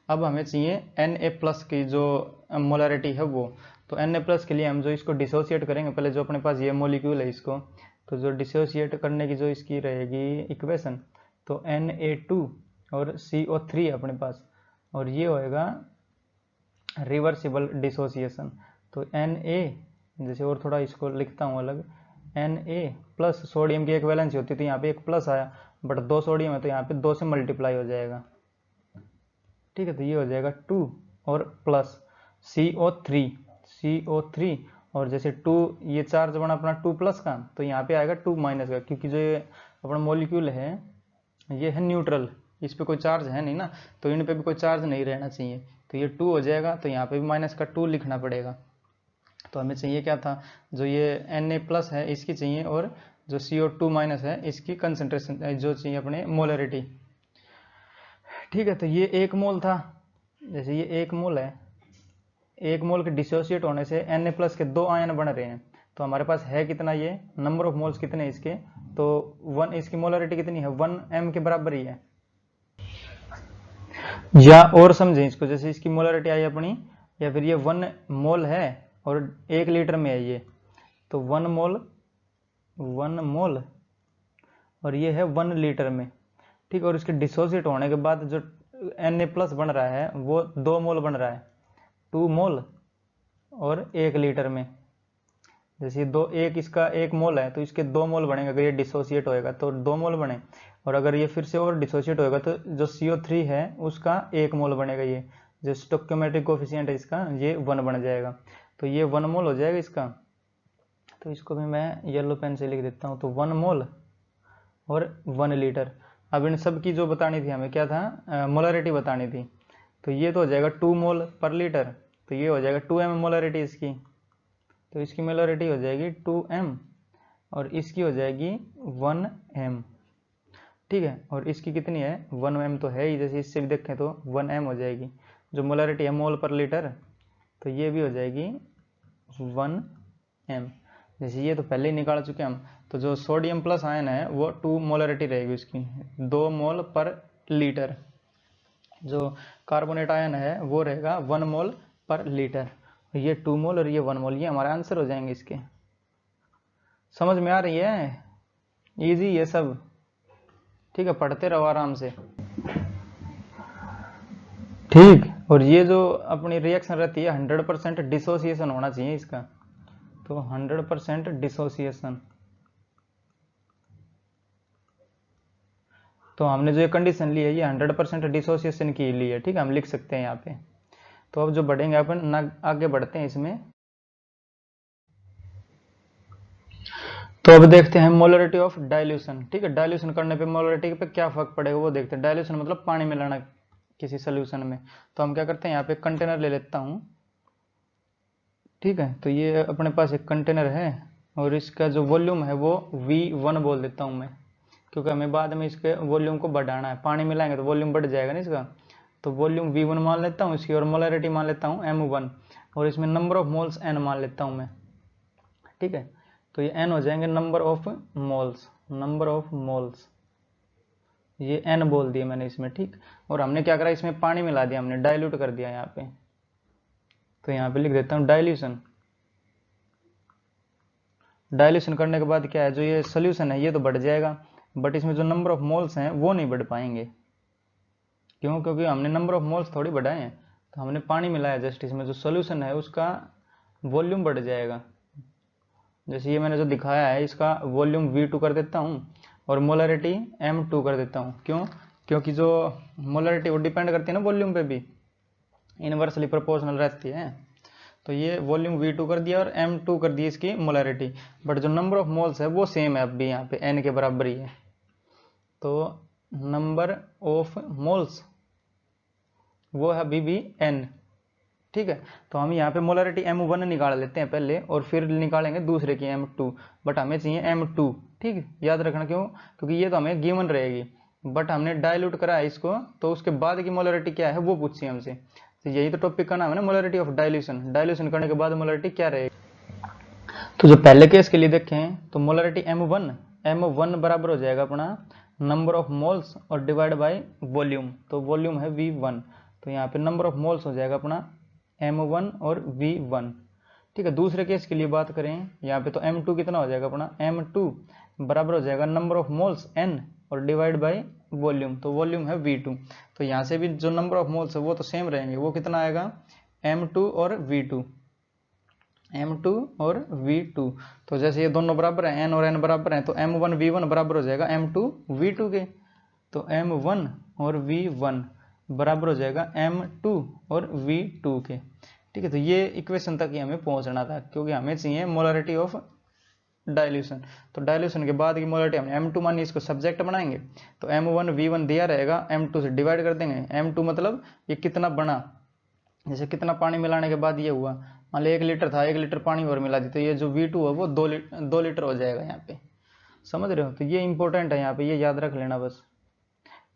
A: अब हमें चाहिए Na+ की जो मोलारिटी है वो, तो Na+ के लिए हम जो इसको डिसोसिएट करेंगे, पहले जो अपने पास ये मॉलिक्यूल है इसको, तो जो डिसोसिएट करने की जो इसकी रहेगी इक्वेशन, तो Na2 और CO3 है अपने पास, और ये होएगा रिवर्सिबल डिसोसिएशन। तो Na, जैसे और थोड़ा इसको लिखता हूँ अलग, Na+ सोडियम की एक वैलेंसी होती है तो यहाँ पे एक प्लस आया, बट 2 सोडियम है तो यहाँ पे 2 से मल्टीप्लाई हो जाएगा, ठीक है। तो ये हो जाएगा 2 और प्लस CO3 और जैसे 2 ये चार्ज बना अपना 2+ का, तो यहाँ पे आएगा 2- का, क्योंकि जो ये अपना मॉलिक्यूल है ये है न्यूट्रल, इस पे कोई चार्ज है नहीं ना, तो इन पे भी कोई चार्ज नहीं रहना चाहिए, तो ये 2 हो जाएगा, तो यहाँ पे भी -2 लिखना पड़ेगा। तो हमें चाहिए क्या था, जो ये Na+ है इसकी चाहिए, और जो CO2- है इसकी कंसंट्रेशन जो चाहिए अपने मोलरिटी, ठीक है। तो ये 1 मोल था, जैसे ये 1 मोल है, 1 मोल के डिसोसिएट होने से Na+ के 2 आयन बन रहे हैं, तो हमारे पास है कितना, ये नंबर ऑफ मोल्स कितने इसके, तो 1, इसकी मोलरिटी कितनी है 1m के बराबर ही है। या और समझें इसको, जैसे इसकी मोलरिटी आई अपनी, या फिर ये 1 मोल है और 1 लीटर में है ये, तो 1 मोल और ये है 1 लीटर में, ठीक। और इसके डिसोसिएट होने के बाद जो Na+ बन रहा है वो 2 मोल बन रहा है, 2 मोल और 1 लीटर में, जैसे एक इसका 1 मोल है तो इसके 2 मोल बनेंगे, अगर ये डिसोसिएट होएगा तो 2 मोल बने, और अगर ये फिर से और डिसोसिएट होएगा तो जो CO3 है उसका 1 मोल बनेगा, ये जो स्टोइकोमेट्रिक कोफिशिएंट है इसका ये 1 बन जाएगा, तो ये 1 मोल हो जाएगा इसका। तो इसको भी मैं येलो पेन से लिख देता हूँ, तो 1 मोल और 1 लीटर। अब इन सब की जो बतानी थी हमें क्या था, मोलरिटी बतानी थी, तो ये तो हो जाएगा 2 मोल पर लीटर, तो ये हो जाएगा 2m मोलरिटी इसकी, तो इसकी मोलरिटी हो जाएगी 2m और इसकी हो जाएगी 1m, ठीक है। और इसकी कितनी है 1m तो है ही, जैसे इससे भी देखें तो 1m हो जाएगी, जो मोलरिटी है मोल पर लीटर, तो ये भी हो जाएगी 1m। जैसे ये तो पहले ही निकाल चुके हम, तो जो सोडियम प्लस आयन है वो 2 मोलरिटी रहेगी उसकी, 2 मोल पर लीटर, जो कार्बोनेट आयन है वो रहेगा 1 मोल पर लीटर, ये 2 मोल और ये 1 मोल, ये हमारे आंसर हो जाएंगे इसके। समझ में आ रही है, इजी ये सब, ठीक है, पढ़ते रहो आराम से, ठीक। और ये जो अपनी रिएक्शन रहती है 100% डिसोसिएशन होना चाहिए इसका, तो 100% डिसोसिएशन, तो हमने जो ये कंडीशन ली है ये 100% डिसोसिएशन की ली है, ठीक है, हम लिख सकते हैं यहाँ पे। तो अब जो बढ़ेंगे अपन आगे बढ़ते हैं इसमें, तो अब देखते हैं मोलरिटी ऑफ डाइल्यूशन, ठीक है। डाइल्यूशन करने पे मोलरिटी पे क्या फर्क पड़ेगा वो देखते हैं। डाइल्यूशन मतलब पानी मिलाना किसी सोल्यूशन में, तो हम क्या करते हैं यहाँ पे कंटेनर ले लेता हूँ, ठीक है। तो ये अपने पास एक कंटेनर है और इसका जो वॉल्यूम है वो V1 बोल देता हूँ मैं, क्योंकि हमें बाद में इसके वॉल्यूम को बढ़ाना है, पानी मिलाएंगे तो वॉल्यूम बढ़ जाएगा ना इसका, तो वॉल्यूम V1 मान लेता हूँ इसकी, और मोलरिटी मान लेता हूँ M1, और इसमें नंबर ऑफ मोल्स N मान लेता हूँ मैं, ठीक है। तो ये N हो जाएंगे नंबर ऑफ मोल्स, ये N बोल दिया मैंने इसमें, ठीक। और हमने क्या करा, इसमें पानी मिला दिया, हमने डाइल्यूट कर दिया यहाँ पे, तो यहाँ पे लिख देता हूँ डाइल्यूशन। डाइल्यूशन करने के बाद क्या है, जो ये सोल्यूशन है ये तो बढ़ जाएगा, बट इसमें जो नंबर ऑफ मोल्स हैं वो नहीं बढ़ पाएंगे, क्यों, क्योंकि हमने नंबर ऑफ मोल्स थोड़ी बढ़ाए हैं, तो हमने पानी मिलाया जस्ट, इसमें जो सोल्यूशन है उसका वॉल्यूम बढ़ जाएगा। जैसे ये मैंने जो दिखाया है इसका वॉल्यूम V2 कर देता हूँ और मोलरिटी M2 कर देता हूँ, क्यों, क्योंकि जो मोलरिटी वो डिपेंड करती है ना वॉल्यूम पे भी, इनवर्सली प्रोपोर्शनल रहती है, तो ये वॉल्यूम V2 कर दिया और M2 कर दी इसकी मोलरिटी, बट जो नंबर ऑफ मोल्स है वो सेम है अब भी यहाँ पे N के बराबर ही है, तो नंबर ऑफ मोल्स वो है अभी भी N, ठीक है। तो हम यहाँ पे मोलरिटी M1 निकाल लेते हैं पहले और फिर निकालेंगे दूसरे की M2, बट हमें चाहिए M2। ठीक है, याद रखना क्यों, क्योंकि ये तो हमें गिवन रहेगी, बट हमने डाइल्यूट करा है इसको, तो उसके बाद की मोलरिटी क्या है वो पूछी हमसे। तो यही तो टॉपिक का नाम है ना, मोलरिटी ऑफ डाइल्यूशन। डाइल्यूशन करने के बाद मोलरिटी क्या रहेगी। तो जो पहले केस के लिए देखें तो मोलरिटी M1 बराबर हो जाएगा अपना नंबर ऑफ मोल्स और डिवाइड बाय वॉल्यूम। तो वॉल्यूम है V1, तो यहाँ पे नंबर ऑफ मोल्स हो जाएगा अपना M1 और V1। ठीक है, दूसरे केस के लिए बात करें यहाँ पे, तो M2 कितना हो जाएगा अपना, M2 बराबर हो जाएगा नंबर ऑफ मोल्स N और डिवाइड बाय वॉल्यूम। तो वॉल्यूम है V2। तो यहाँ से भी जो नंबर ऑफ मोल्स है वो तो सेम रहेंगे, वो कितना आएगा M2 और V2, M2 और V2। तो जैसे ये दोनों बराबर हैं, N और N बराबर हैं, तो M1 V1 बराबर हो जाएगा M2 V2 के। तो M1 और V1 बराबर हो जाएगा M2 और V2 के। ठीक है, तो ये इक्वेशन तक ही हमें पहुंचना था, क्योंकि हमें चाहिए मोलरिटी ऑफ डाइल्यूशन। तो डाइल्यूशन के बाद की मोलरिटी हमने M2 मानी, इसको सब्जेक्ट बनाएंगे। तो M1 V1 दिया रहेगा, M2 से डिवाइड कर देंगे। M2 मतलब ये कितना बना, जैसे कितना पानी मिलाने के बाद ये हुआ, मान लो 1 लीटर था, 1 लीटर पानी और मिला दी, तो ये जो V2 है वो 2 लीटर हो जाएगा यहाँ पे। समझ रहे हो, तो ये इंपॉर्टेंट है यहाँ पे, ये याद रख लेना बस।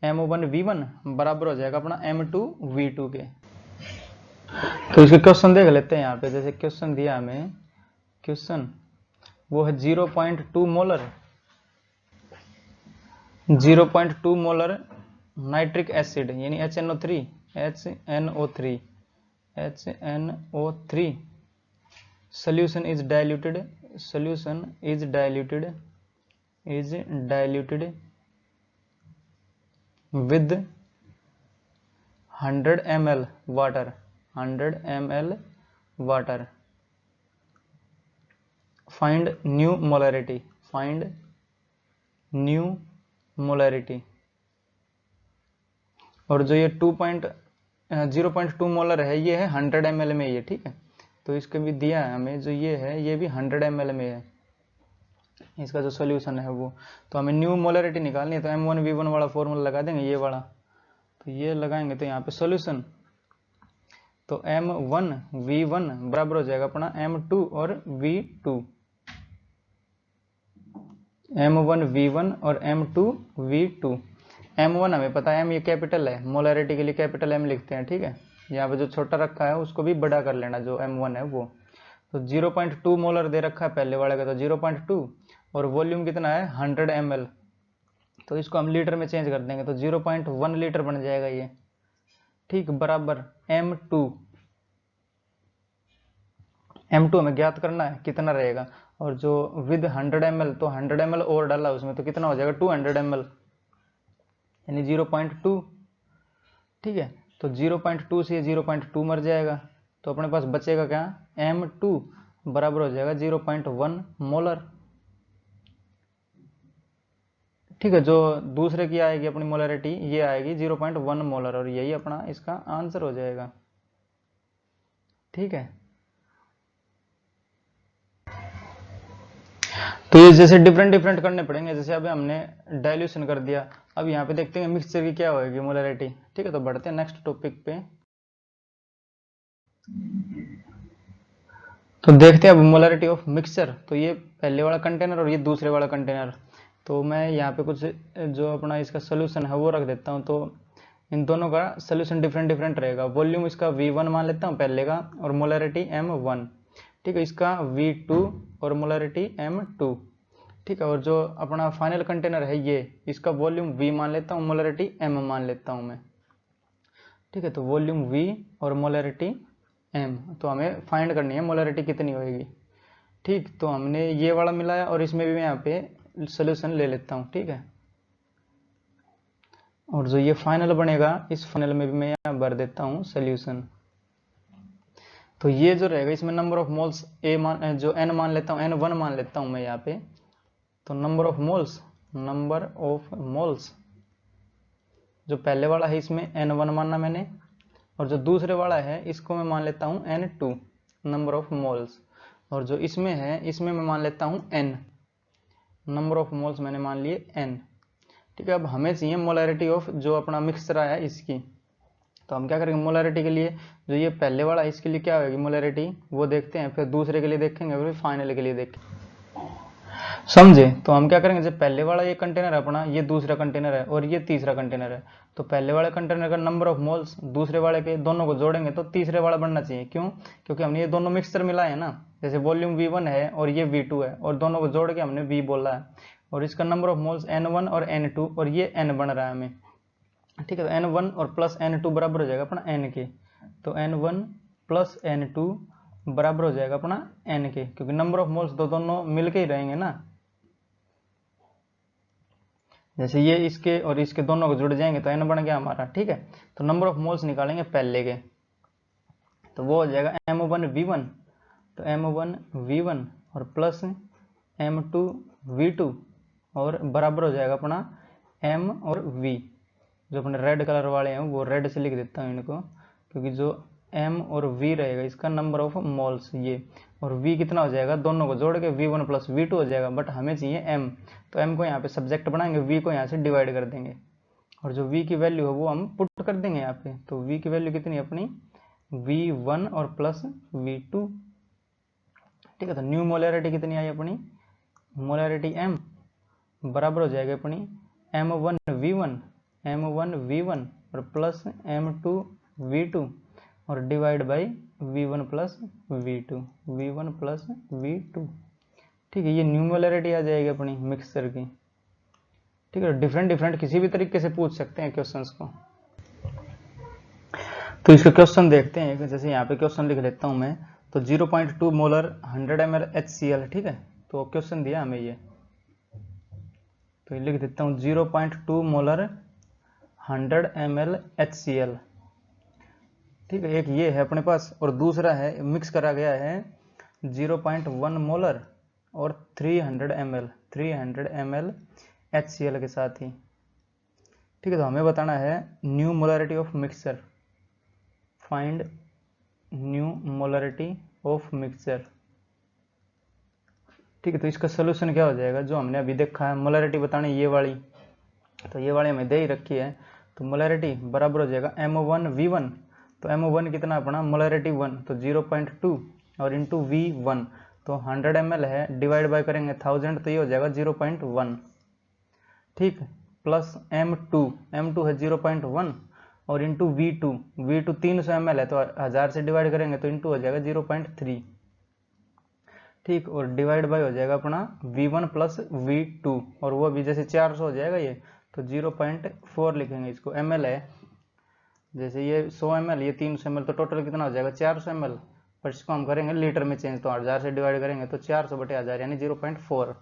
A: M1 V1 बराबर हो जाएगा अपना M2 V2 के। तो इसके क्वेश्चन देख लेते हैं यहाँ पे। जैसे क्वेश्चन दिया हमें, क्वेश्चन वो है 0.2 मोलर 0.2 मोलर नाइट्रिक एसिड यानी HNO3 solution is diluted with 100 ml water. Find new molarity. और जो ये 0.2 मोलर है ये है 100 ml में, ये ठीक है। तो इसके भी दिया है हमें, जो ये है ये भी 100 ml में है, इसका जो सॉल्यूशन है वो। तो हमें न्यू मोलरिटी निकालनी है, तो M1 V1 वाला फॉर्मूला लगा देंगे, ये वाला। तो ये लगाएंगे तो यहाँ पे सॉल्यूशन, तो M1 V1 बराबर हो जाएगा अपना M2 और V2। M1 V1 और M2 V2। M1 हमें पता है M ये कैपिटल है, मोलरिटी के लिए कैपिटल M लिखते हैं, ठीक है। यहाँ पे जो छोटा रखा है उसको भी बड़ा कर लेना, जो M1 है वो। तो 0.2 मोलर दे रखा है पहले वाले का, तो 0.2 और वॉल्यूम कितना है 100 ml। तो इसको हम लीटर में चेंज कर देंगे, तो 0.1 लीटर बन जाएगा ये, ठीक, बराबर M2 हमें ज्ञात करना है कितना रहेगा। और जो विद 100 ml, तो 100 ml और डाला उसमें, तो कितना हो जाएगा 200 ml यानी 0.2। ठीक है, तो 0.2 से 0.2 मर जाएगा, तो अपने पास बचेगा क्या, M2 बराबर हो जाएगा 0.1 मोलर। ठीक है, जो दूसरे की आएगी अपनी मोलरिटी ये आएगी 0.1 मोलर, और यही अपना इसका आंसर हो जाएगा। ठीक है, तो ये जैसे डिफरेंट करने पड़ेंगे। जैसे अभी हमने डाइल्यूशन कर दिया, अब यहाँ पे देखते हैं मिक्सचर की क्या होगी मोलरिटी। ठीक है, तो बढ़ते हैं नेक्स्ट टॉपिक पे। तो देखते हैं अब मोलरिटी ऑफ मिक्सचर। तो ये पहले वाला कंटेनर और ये दूसरे वाला कंटेनर। तो मैं यहाँ पे कुछ जो अपना इसका सोल्यूशन है वो रख देता हूँ। तो इन दोनों का सोल्यूशन डिफरेंट रहेगा। वॉल्यूम इसका V1 मान लेता हूँ पहले का, और मोलरिटी M1। ठीक है, इसका V2 और मोलरिटी M2। ठीक है, और जो अपना फाइनल कंटेनर है ये, इसका वॉल्यूम V मान लेता हूँ, मोलरिटी M मान लेता हूँ मैं। ठीक है, तो वॉल्यूम V और मोलरिटी M। तो हमें फाइंड करनी है मोलरिटी कितनी होगी। ठीक, तो हमने ये वाला मिलाया और इसमें भी मैं यहाँ पे सोल्यूशन ले लेता हूँ। ठीक है, और जो ये फाइनल बनेगा इस फाइनल में भी मैं यहाँ भर देता हूँ सोल्यूशन। तो ये जो रहेगा इसमें नंबर ऑफ मोल्स जो N मान लेता हूँ, N1 मान लेता हूँ मैं यहाँ पे। तो नंबर ऑफ मोल्स जो पहले वाला है इसमें N1 मानना मैंने, और जो दूसरे वाला है इसको मैं मान लेता हूँ N2 नंबर ऑफ मोल्स, और जो इसमें है इसमें मैं मान लेता हूँ N नंबर ऑफ मोल्स, मैंने मान लिए N। ठीक है, अब हमें चाहिए मोलरिटी ऑफ जो अपना मिक्सचर है इसकी। तो हम क्या करेंगे मोलैरिटी के लिए, जो ये पहले वाला है इसके लिए क्या होगी मोलैरिटी वो देखते हैं, फिर दूसरे के लिए देखेंगे, फिर फाइनल के लिए देखेंगे, समझे। तो हम क्या करेंगे, जब पहले वाला ये कंटेनर है अपना, ये दूसरा कंटेनर है और ये तीसरा कंटेनर है, तो पहले वाले कंटेनर का नंबर ऑफ मोल्स दूसरे वाले के दोनों को जोड़ेंगे तो तीसरे वाला बनना चाहिए। क्यों? क्योंकि हमने ये दोनों मिक्सचर मिलाए हैं ना, जैसे वॉल्यूम V1 है और ये V2 है और दोनों को जोड़ के हमने V बोला है, और इसका नंबर ऑफ मोल्स N1 और N2 और ये N बन रहा है हमें, ठीक है। तो N1 और प्लस N2 बराबर हो जाएगा अपना N के, तो N1 प्लस N2 बराबर हो जाएगा अपना N के, क्योंकि नंबर ऑफ मोल्स तो दोनों मिलके ही रहेंगे ना, जैसे ये इसके और इसके दोनों को जुड़ जाएंगे तो N बन गया हमारा, ठीक है। तो नंबर ऑफ मोल्स निकालेंगे पहले के, तो वो हो जाएगा M1V1, तो M1V1 और प्लस M2V2 और बराबर हो जाएगा अपना M और V, जो अपने रेड कलर वाले हैं वो रेड से लिख देता हूँ इनको, क्योंकि जो M और V रहेगा इसका नंबर ऑफ मोल्स ये, और V कितना हो जाएगा, दोनों को जोड़ के V1 प्लस V2 हो जाएगा, बट हमें चाहिए M, तो M को यहाँ पे सब्जेक्ट बनाएंगे, V को यहाँ से डिवाइड कर देंगे, और जो V की वैल्यू है वो हम पुट कर देंगे यहाँ पे। तो V की वैल्यू कितनी है अपनी V1 और प्लस V2, ठीक है। तो न्यू मोलैरिटी कितनी आई अपनी, मोलैरिटी M बराबर हो जाएगी अपनी M1V1 और प्लस M2V2 और divide by V1 plus V2, ठीक है। ये न्यू मोलैरिटी आ जाएगी अपनी मिक्सचर की, ठीक है। डिफरेंट किसी भी तरीके से पूछ सकते हैं क्वेश्चंस को। तो इसके क्वेश्चन देखते हैं, जैसे यहाँ पे क्वेश्चन लिख लेता हूँ मैं, तो 0.2 मोलर 100 ml HCl, ठीक है। तो क्वेश्चन दिया हमें ये, तो ये लिख देता हूँ 0.2 मोलर 100 ml HCl, ठीक है। एक ये है अपने पास और दूसरा है मिक्स करा गया है 0.1 मोलर और 300 ml HCl के साथ ही, ठीक है। तो हमें बताना है new molarity of mixture, find new molarity of mixture, ठीक है। तो इसका सोल्यूशन क्या हो जाएगा, जो हमने अभी देखा है मोलैरिटी बतानी ये वाली, तो ये वाली हमें दे ही रखी है, तो मोलैरिटी बराबर हो जाएगा M1V1, तो M1 कितना अपना मोलैरिटी 1, तो 0.2 और इंटू V1, तो 100 ml है, डिवाइड बाय करेंगे 1000, तो ये हो जाएगा 0.1, ठीक, प्लस M2 है 0.1 और इंटू V2 300 ml है, तो 1000 से डिवाइड करेंगे तो इंटू हो जाएगा 0.3, ठीक, और डिवाइड बाय हो जाएगा अपना V1 प्लस V2, और वो भी जैसे 400 हो जाएगा ये, तो 0.4 लिखेंगे इसको, ml है, जैसे ये 100 ml ये 300 ml, तो टोटल कितना हो जाएगा 400 ml, पर इसको हम करेंगे लीटर में चेंज, तो 1000 से डिवाइड करेंगे तो 400 बटे 1000 यानी 0.4,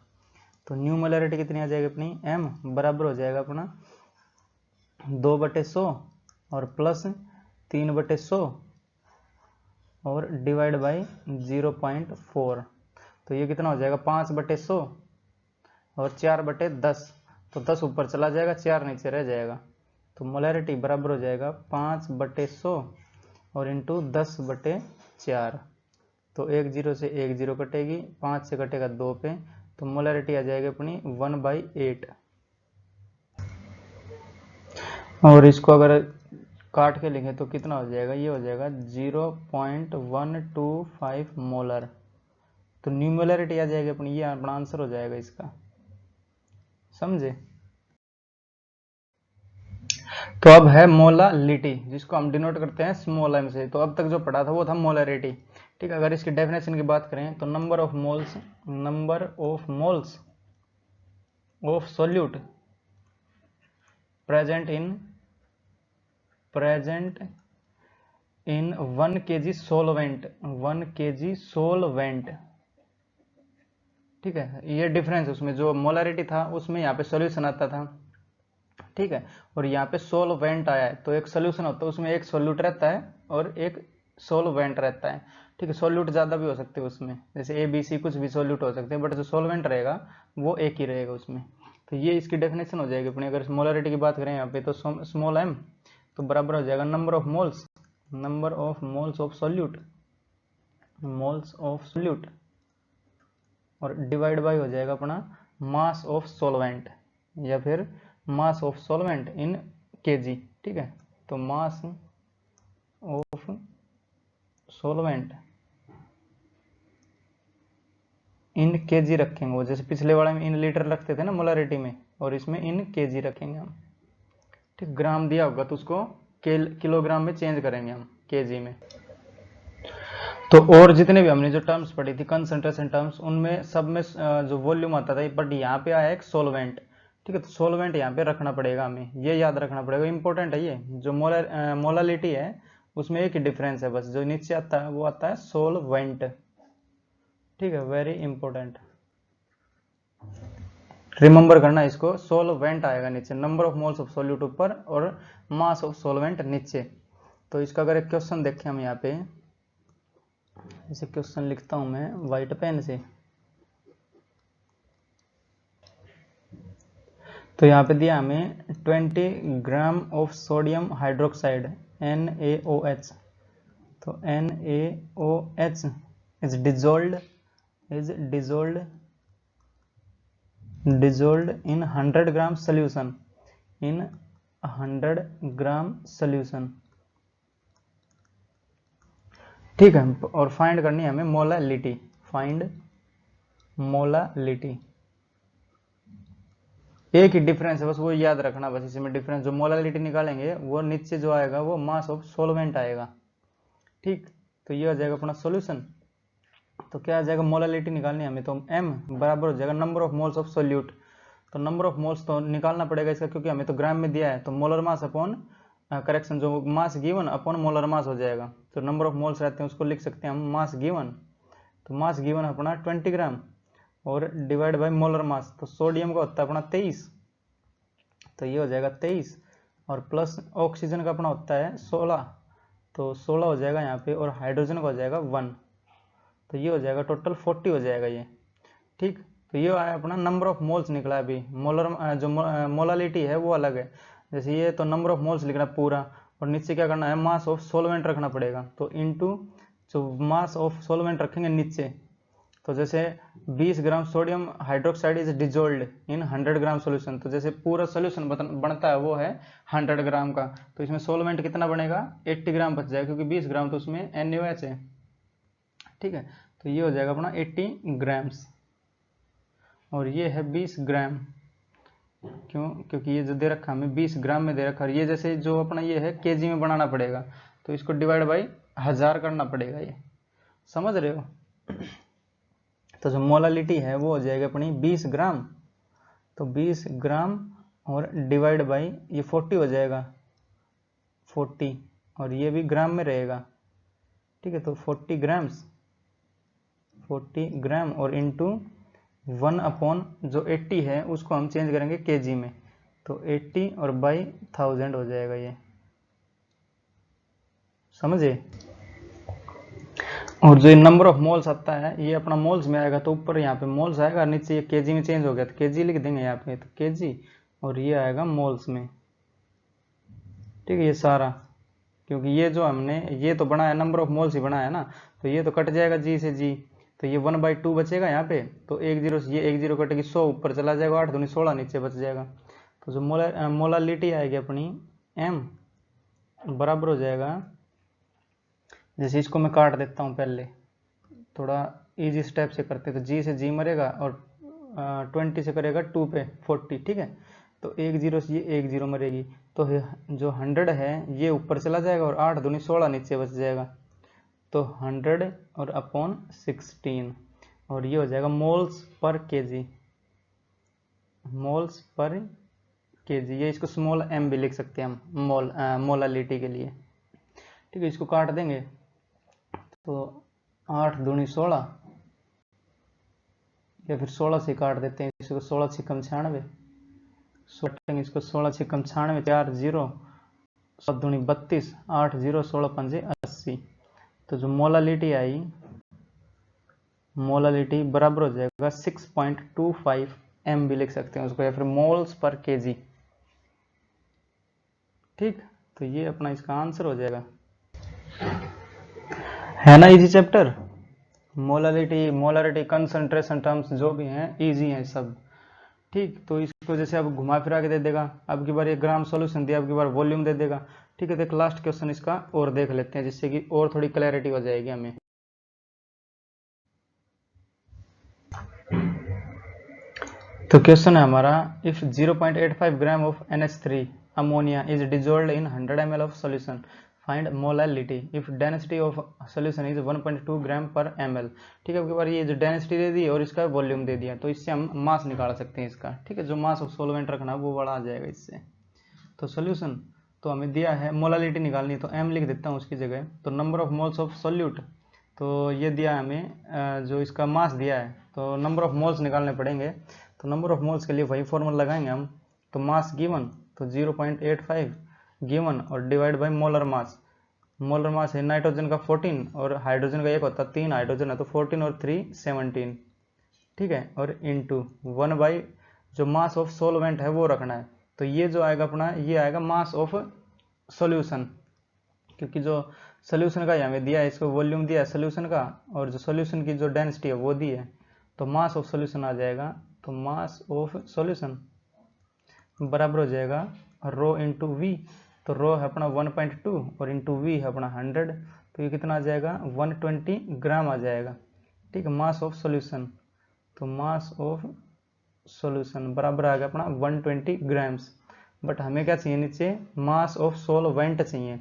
A: तो न्यू मोलैरिटी कितनी आ जाएगी अपनी M बराबर हो जाएगा अपना 2/100 और प्लस 3/100 और डिवाइड बाई 0.4, तो ये कितना हो जाएगा 5/100 और 4/10, तो 10 ऊपर चला जाएगा 4 नीचे रह जाएगा, तो मोलैरिटी बराबर हो जाएगा 5/100 और इंटू 10/4, तो 1 0 से 1 0 कटेगी, 5 से कटेगा 2 पे, तो मोलैरिटी आ जाएगी अपनी 1/8, और इसको अगर काट के लिखें तो कितना हो जाएगा, ये हो जाएगा 0.125 मोलर, तो न्यू मोलैरिटी आ जाएगी अपनी, ये अपना आंसर हो जाएगा इसका, समझे। तो अब है मोलालिटी, जिसको हम डिनोट करते हैं स्मॉल m से, तो अब तक जो पढ़ा था वो था मोलैरिटी, ठीक है। अगर इसकी डेफिनेशन की बात करें तो number of moles of solute present in 1 kg solvent, ठीक है। ये डिफरेंस उसमें जो मोलैरिटी था उसमें यहाँ पे सोल्यूशन आता था, ठीक है, और यहाँ पे सोलवेंट आया है, तो एक सोल्यूशन होता है उसमें एक सोल्यूट रहता है और एक सोलवेंट रहता है, ठीक है। सोल्यूट ज़्यादा भी हो सकते हैं उसमें, जैसे ABC कुछ भी सोल्यूट हो सकते हैं, बट जो सोलवेंट रहेगा वो एक ही रहेगा उसमें, तो ये इसकी डेफिनेशन हो जाएगी अपनी। अगर मोलैरिटी की बात करें यहाँ पे तो स्मॉल m तो बराबर हो जाएगा number of moles of solute और डिवाइड बाय हो जाएगा अपना मास ऑफ सॉल्वेंट या फिर mass of solvent in kg, ठीक है। तो mass of solvent in KG रखेंगे वो, जैसे पिछले वाले में इन लीटर रखते थे ना मोलारिटी में, और इसमें इन केजी रखेंगे हम। ठीक, ग्राम दिया होगा तो उसको किलोग्राम में चेंज करेंगे हम केजी में। तो और जितने भी हमने जो टर्म्स पढ़ी थी कंसंट्रेशन टर्म्स, उनमें सब में जो वॉल्यूम आता था, बट यहाँ पे आया एक सोलवेंट। ठीक है, तो सोलवेंट यहाँ पे रखना पड़ेगा हमें, ये याद रखना पड़ेगा, इंपॉर्टेंट है ये। जो मोलालिटी है उसमें एक ही डिफरेंस है बस, जो नीचे आता है वो आता है सोलवेंट। ठीक है, वेरी इंपॉर्टेंट, रिमेंबर करना इसको। सोलवेंट आएगा नीचे, number of moles of solute ऊपर और मास ऑफ सोलवेंट नीचे। तो इसका अगर एक क्वेश्चन देखें हम यहाँ पे, इसे क्वेश्चन लिखता हूं मैं व्हाइट पेन से। तो यहाँ पे दिया हमें 20 gram of sodium hydroxide NaOH। तो NaOH is dissolved in 100 gram solution, in 100 gram solution. ठीक है, और फाइंड करनी है हमें मोलालिटी, फाइंड मोलालिटी। एक ही डिफरेंस है बस, वो याद रखना बस, इसमें डिफरेंस जो मोलालिटी निकालेंगे वो नीचे जो आएगा वो मास ऑफ सोलवेंट आएगा। ठीक, तो ये हो जाएगा अपना सॉल्यूशन। तो क्या आ जाएगा, मोलालिटी निकालनी है हमें, तो m बराबर हो जाएगा number of moles of solute. तो नंबर ऑफ मोल्स तो निकालना पड़ेगा इसका, क्योंकि हमें तो ग्राम में दिया है, तो मोलर मास अपॉन करेक्शन जो mass given upon molar mass हो जाएगा। तो नंबर ऑफ मोल्स रहते हैं उसको लिख सकते हैं हम मास गिवन। तो मास गिवन अपना 20 ग्राम और डिवाइड बाय मोलर मास, तो सोडियम का होता है अपना 23, तो ये हो जाएगा 23, और प्लस ऑक्सीजन का अपना होता है 16, तो 16 हो जाएगा यहाँ पे, और हाइड्रोजन का हो जाएगा 1, तो ये हो जाएगा टोटल 40 हो जाएगा ये। ठीक, तो ये आया अपना नंबर ऑफ मोल्स निकला। अभी मोलर जो मोलालिटी है वो अलग है, जैसे ये तो नंबर ऑफ मोल्स लिखना पूरा, और नीचे क्या करना है मास ऑफ सोलवेंट रखना पड़ेगा, तो इनटू जो मास ऑफ सोलवेंट रखेंगे नीचे। तो जैसे 20 gram sodium hydroxide is dissolved in 100 gram solution, तो जैसे पूरा सोल्यूशन बनता है वो है 100 ग्राम का, तो इसमें सोलवेंट कितना बनेगा 80 ग्राम बच जाएगा, क्योंकि 20 ग्राम तो उसमें NaOH है। ठीक है, तो ये हो जाएगा अपना 80 ग्राम्स, और ये है 20 ग्राम। क्यों, क्योंकि ये जो दे रखा हमें 20 ग्राम में दे रखा, और ये जैसे जो अपना ये है केजी में बनाना पड़ेगा, तो इसको डिवाइड बाई 1000 करना पड़ेगा, ये समझ रहे हो। तो जो मोलालिटी है वो हो जाएगा अपनी 20 ग्राम, तो 20 ग्राम और डिवाइड बाई ये 40 हो जाएगा 40, और ये भी ग्राम में रहेगा। ठीक है, तो 40 ग्राम्स 40 ग्राम और इनटू 1 अपॉन जो 80 है उसको हम चेंज करेंगे केजी में, तो 80 और बाई 1000 हो जाएगा ये, समझे। और जो नंबर ऑफ मोल्स आता है ये अपना मोल्स में आएगा, तो ऊपर यहाँ पे मोल्स आएगा, नीचे ये केजी में चेंज हो गया तो केजी लिख देंगे यहाँ पे, तो केजी, और ये आएगा मोल्स में। ठीक है, ये सारा, क्योंकि ये जो हमने ये तो बनाया नंबर ऑफ मोल्स ही बनाया ना, तो ये तो कट जाएगा जी से जी, तो ये 1/2 बचेगा यहाँ पे, तो 1 0 से ये 1 0 कटेगी, 100 ऊपर चला जाएगा, 8 दूनी 16 नीचे बच जाएगा। तो जो मोलालिटी आएगी अपनी m बराबर हो जाएगा, जैसे इसको मैं काट देता हूँ पहले, थोड़ा इजी स्टेप से करते, तो g से g मरेगा, और 20 से करेगा 2 पे 40। ठीक है, तो 1 0 से ये 1 0 मरेगी, तो जो 100 है ये ऊपर चला जाएगा, और 8 दूनी 16 नीचे बच जाएगा, तो 100 और अपॉन 16, और ये हो जाएगा moles per KG, moles per KG. ये इसको स्मॉल m भी लिख सकते हैं हम मोलालिटी के लिए। ठीक है, इसको काट देंगे, तो 8 दूनी 16, या फिर 16 से काट देते हैं इसको, 16 छिकम 96, इसको 16 छिकम 96, 4 0, 7 दूनी 32, 8 0, 16 पंजे 80। तो जो मोलालिटी आई, मोलालिटी बराबर हो जाएगा 6.25 m भी लिख सकते हैं उसको, या फिर मोल्स पर केजी। ठीक, तो ये अपना इसका आंसर हो जाएगा, है ना easy chapter. Molarity concentration terms जो भी हैं इजी हैं सब। ठीक, तो इसको जैसे अब घुमा फिरा के दे देगा, अब की बार ये ग्राम सॉल्यूशन दिया, अब की बार वॉल्यूम दे देगा, ठीक है, तो एक लास्ट क्वेश्चन इसका और देख लेते हैं जिससे कि और थोड़ी क्लैरिटी हो जाएगी हमें। तो क्वेश्चन है हमारा, if 0.85 gram of NH3 ammonia is dissolved in 100 ml of solution, find molality if density of solution is 1.2 gram per ml। ठीक है, आपके बार ये जो डेंसिटी दे दी है और इसका वॉल्यूम दे दिया, तो इससे हम मास निकाल सकते हैं इसका। ठीक है, जो मास ऑफ सोलवेंट रखना वो बड़ा आ जाएगा इससे। तो सोल्यूशन तो हमें दिया है, मोलालिटी निकालनी है तो m लिख देता हूँ उसकी जगह। तो number of moles of solute, तो ये दिया है हमें, जो इसका मास दिया है, तो नंबर ऑफ मोल्स निकालने पड़ेंगे। तो नंबर ऑफ मोल्स के लिए वही फॉर्मूला लगाएंगे हम। तो मास गिवन तो 0.85 गिवन और divide by molar mass. Molar mass है नाइट्रोजन का 14 और हाइड्रोजन का एक होता है 3 हाइड्रोजन है, तो 14 और 3 17। ठीक है, और इनटू 1 बाई जो मास ऑफ सोलवेंट है वो रखना है। तो ये जो आएगा अपना, ये आएगा मास ऑफ सॉल्यूशन, क्योंकि जो सॉल्यूशन का हमें दिया है, इसको वॉल्यूम दिया है सॉल्यूशन का, और जो सॉल्यूशन की जो डेंसिटी है वो दी है, तो मास ऑफ सॉल्यूशन आ जाएगा। तो मास ऑफ सॉल्यूशन बराबर हो जाएगा रो इंटू वी। तो रो है अपना 1.2 और इंटू वी है अपना 100, तो ये कितना आ जाएगा 120 ग्राम आ जाएगा। ठीक है, मास ऑफ सॉल्यूशन, तो मास ऑफ सॉल्यूशन बराबर आ गया अपना 120 ग्राम्स। बट हमें क्या चाहिए नीचे, मास ऑफ सोलवेंट चाहिए।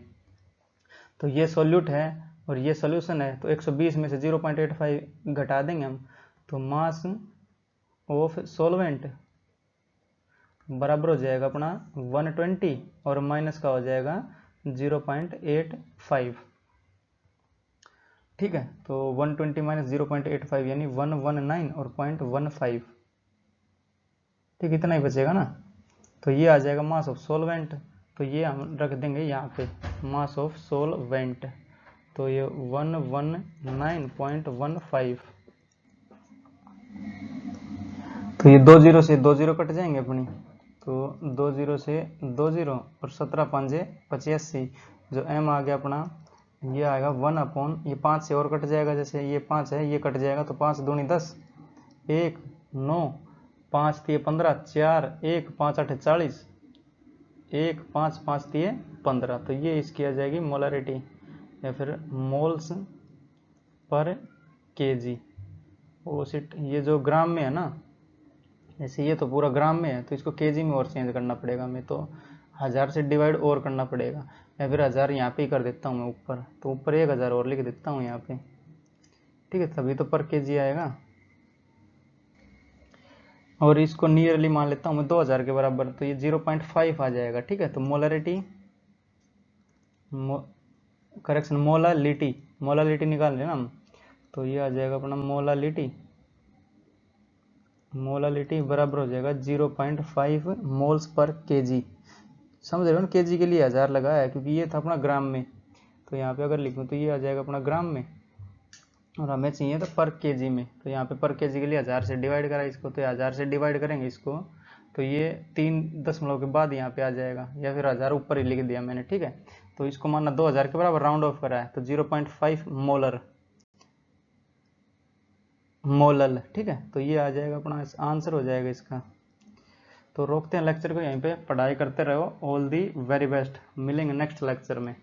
A: तो ये सोल्यूट है और ये सोल्यूशन है, तो 120 में से 0.85 घटा देंगे हम, तो मास ऑफ सोलवेंट बराबर हो जाएगा अपना 120 और माइनस का हो जाएगा 0.85। ठीक है, तो 120 माइनस 0.85 यानी 119 और 0.15। ठीक, इतना ही बचेगा ना। तो ये आ जाएगा मास ऑफ सोलवेंट, तो ये हम रख देंगे यहाँ पे मास ऑफ सोलवेंट। तो ये 119.15। तो ये 2 जीरो से 2 जीरो कट जाएंगे अपनी, तो 2 जीरो से 2 जीरो और 17 पंजे 85। जो m आ गया अपना, ये आएगा 1 अपॉन, ये 5 से और कट जाएगा, जैसे ये 5 है ये कट जाएगा, तो 5 दूनी 10, 1 9 5 3 15 4 1 5 8 40 1 5 5 3 15। तो ये इसकी आ जाएगी मोलरिटी या फिर मोल्स पर केजी। ओ सिट, ये जो ग्राम में है ना, जैसे ये तो पूरा ग्राम में है, तो इसको केजी में और चेंज करना पड़ेगा हमें, तो 1000 से डिवाइड और करना पड़ेगा, या फिर 1000 यहाँ पे ही कर देता हूँ मैं ऊपर, तो ऊपर 1000 और लिख देता हूँ यहाँ पे। ठीक है, तभी तो पर केजी आएगा। और इसको नियरली मान लेता हूँ मैं 2000 के बराबर, तो ये 0.5 आ जाएगा। ठीक है, तो मोलरिटी करेक्शन मोलालिटी, मोलालिटी निकाल लेना हम, तो ये आ जाएगा अपना मोलालिटी, मोलालिटी बराबर हो जाएगा 0.5 मोल्स पर केजी। समझ रहे हो ना, केजी के लिए 1000 लगाया है क्योंकि ये था अपना ग्राम में, तो यहाँ पे अगर लिखूँ तो ये आ जाएगा अपना ग्राम में, और हमें चाहिए तो पर केजी में। तो यहाँ पे पर केजी के लिए 1000 से डिवाइड करा इसको, तो 1000 से डिवाइड करेंगे इसको, तो ये 3 दशमलव के बाद यहाँ पे आ जाएगा, या फिर 1000 ऊपर ही लिख दिया मैंने। ठीक है, तो इसको मानना 2000 के बराबर राउंड ऑफ करा है, तो 0.5 मोलर मोलल। ठीक है, तो ये आ जाएगा अपना आंसर हो जाएगा इसका। तो रोकते हैं लेक्चर को यहीं पे, पढ़ाई करते रहो। ऑल दी वेरी बेस्ट, मिलेंगे नेक्स्ट लेक्चर में।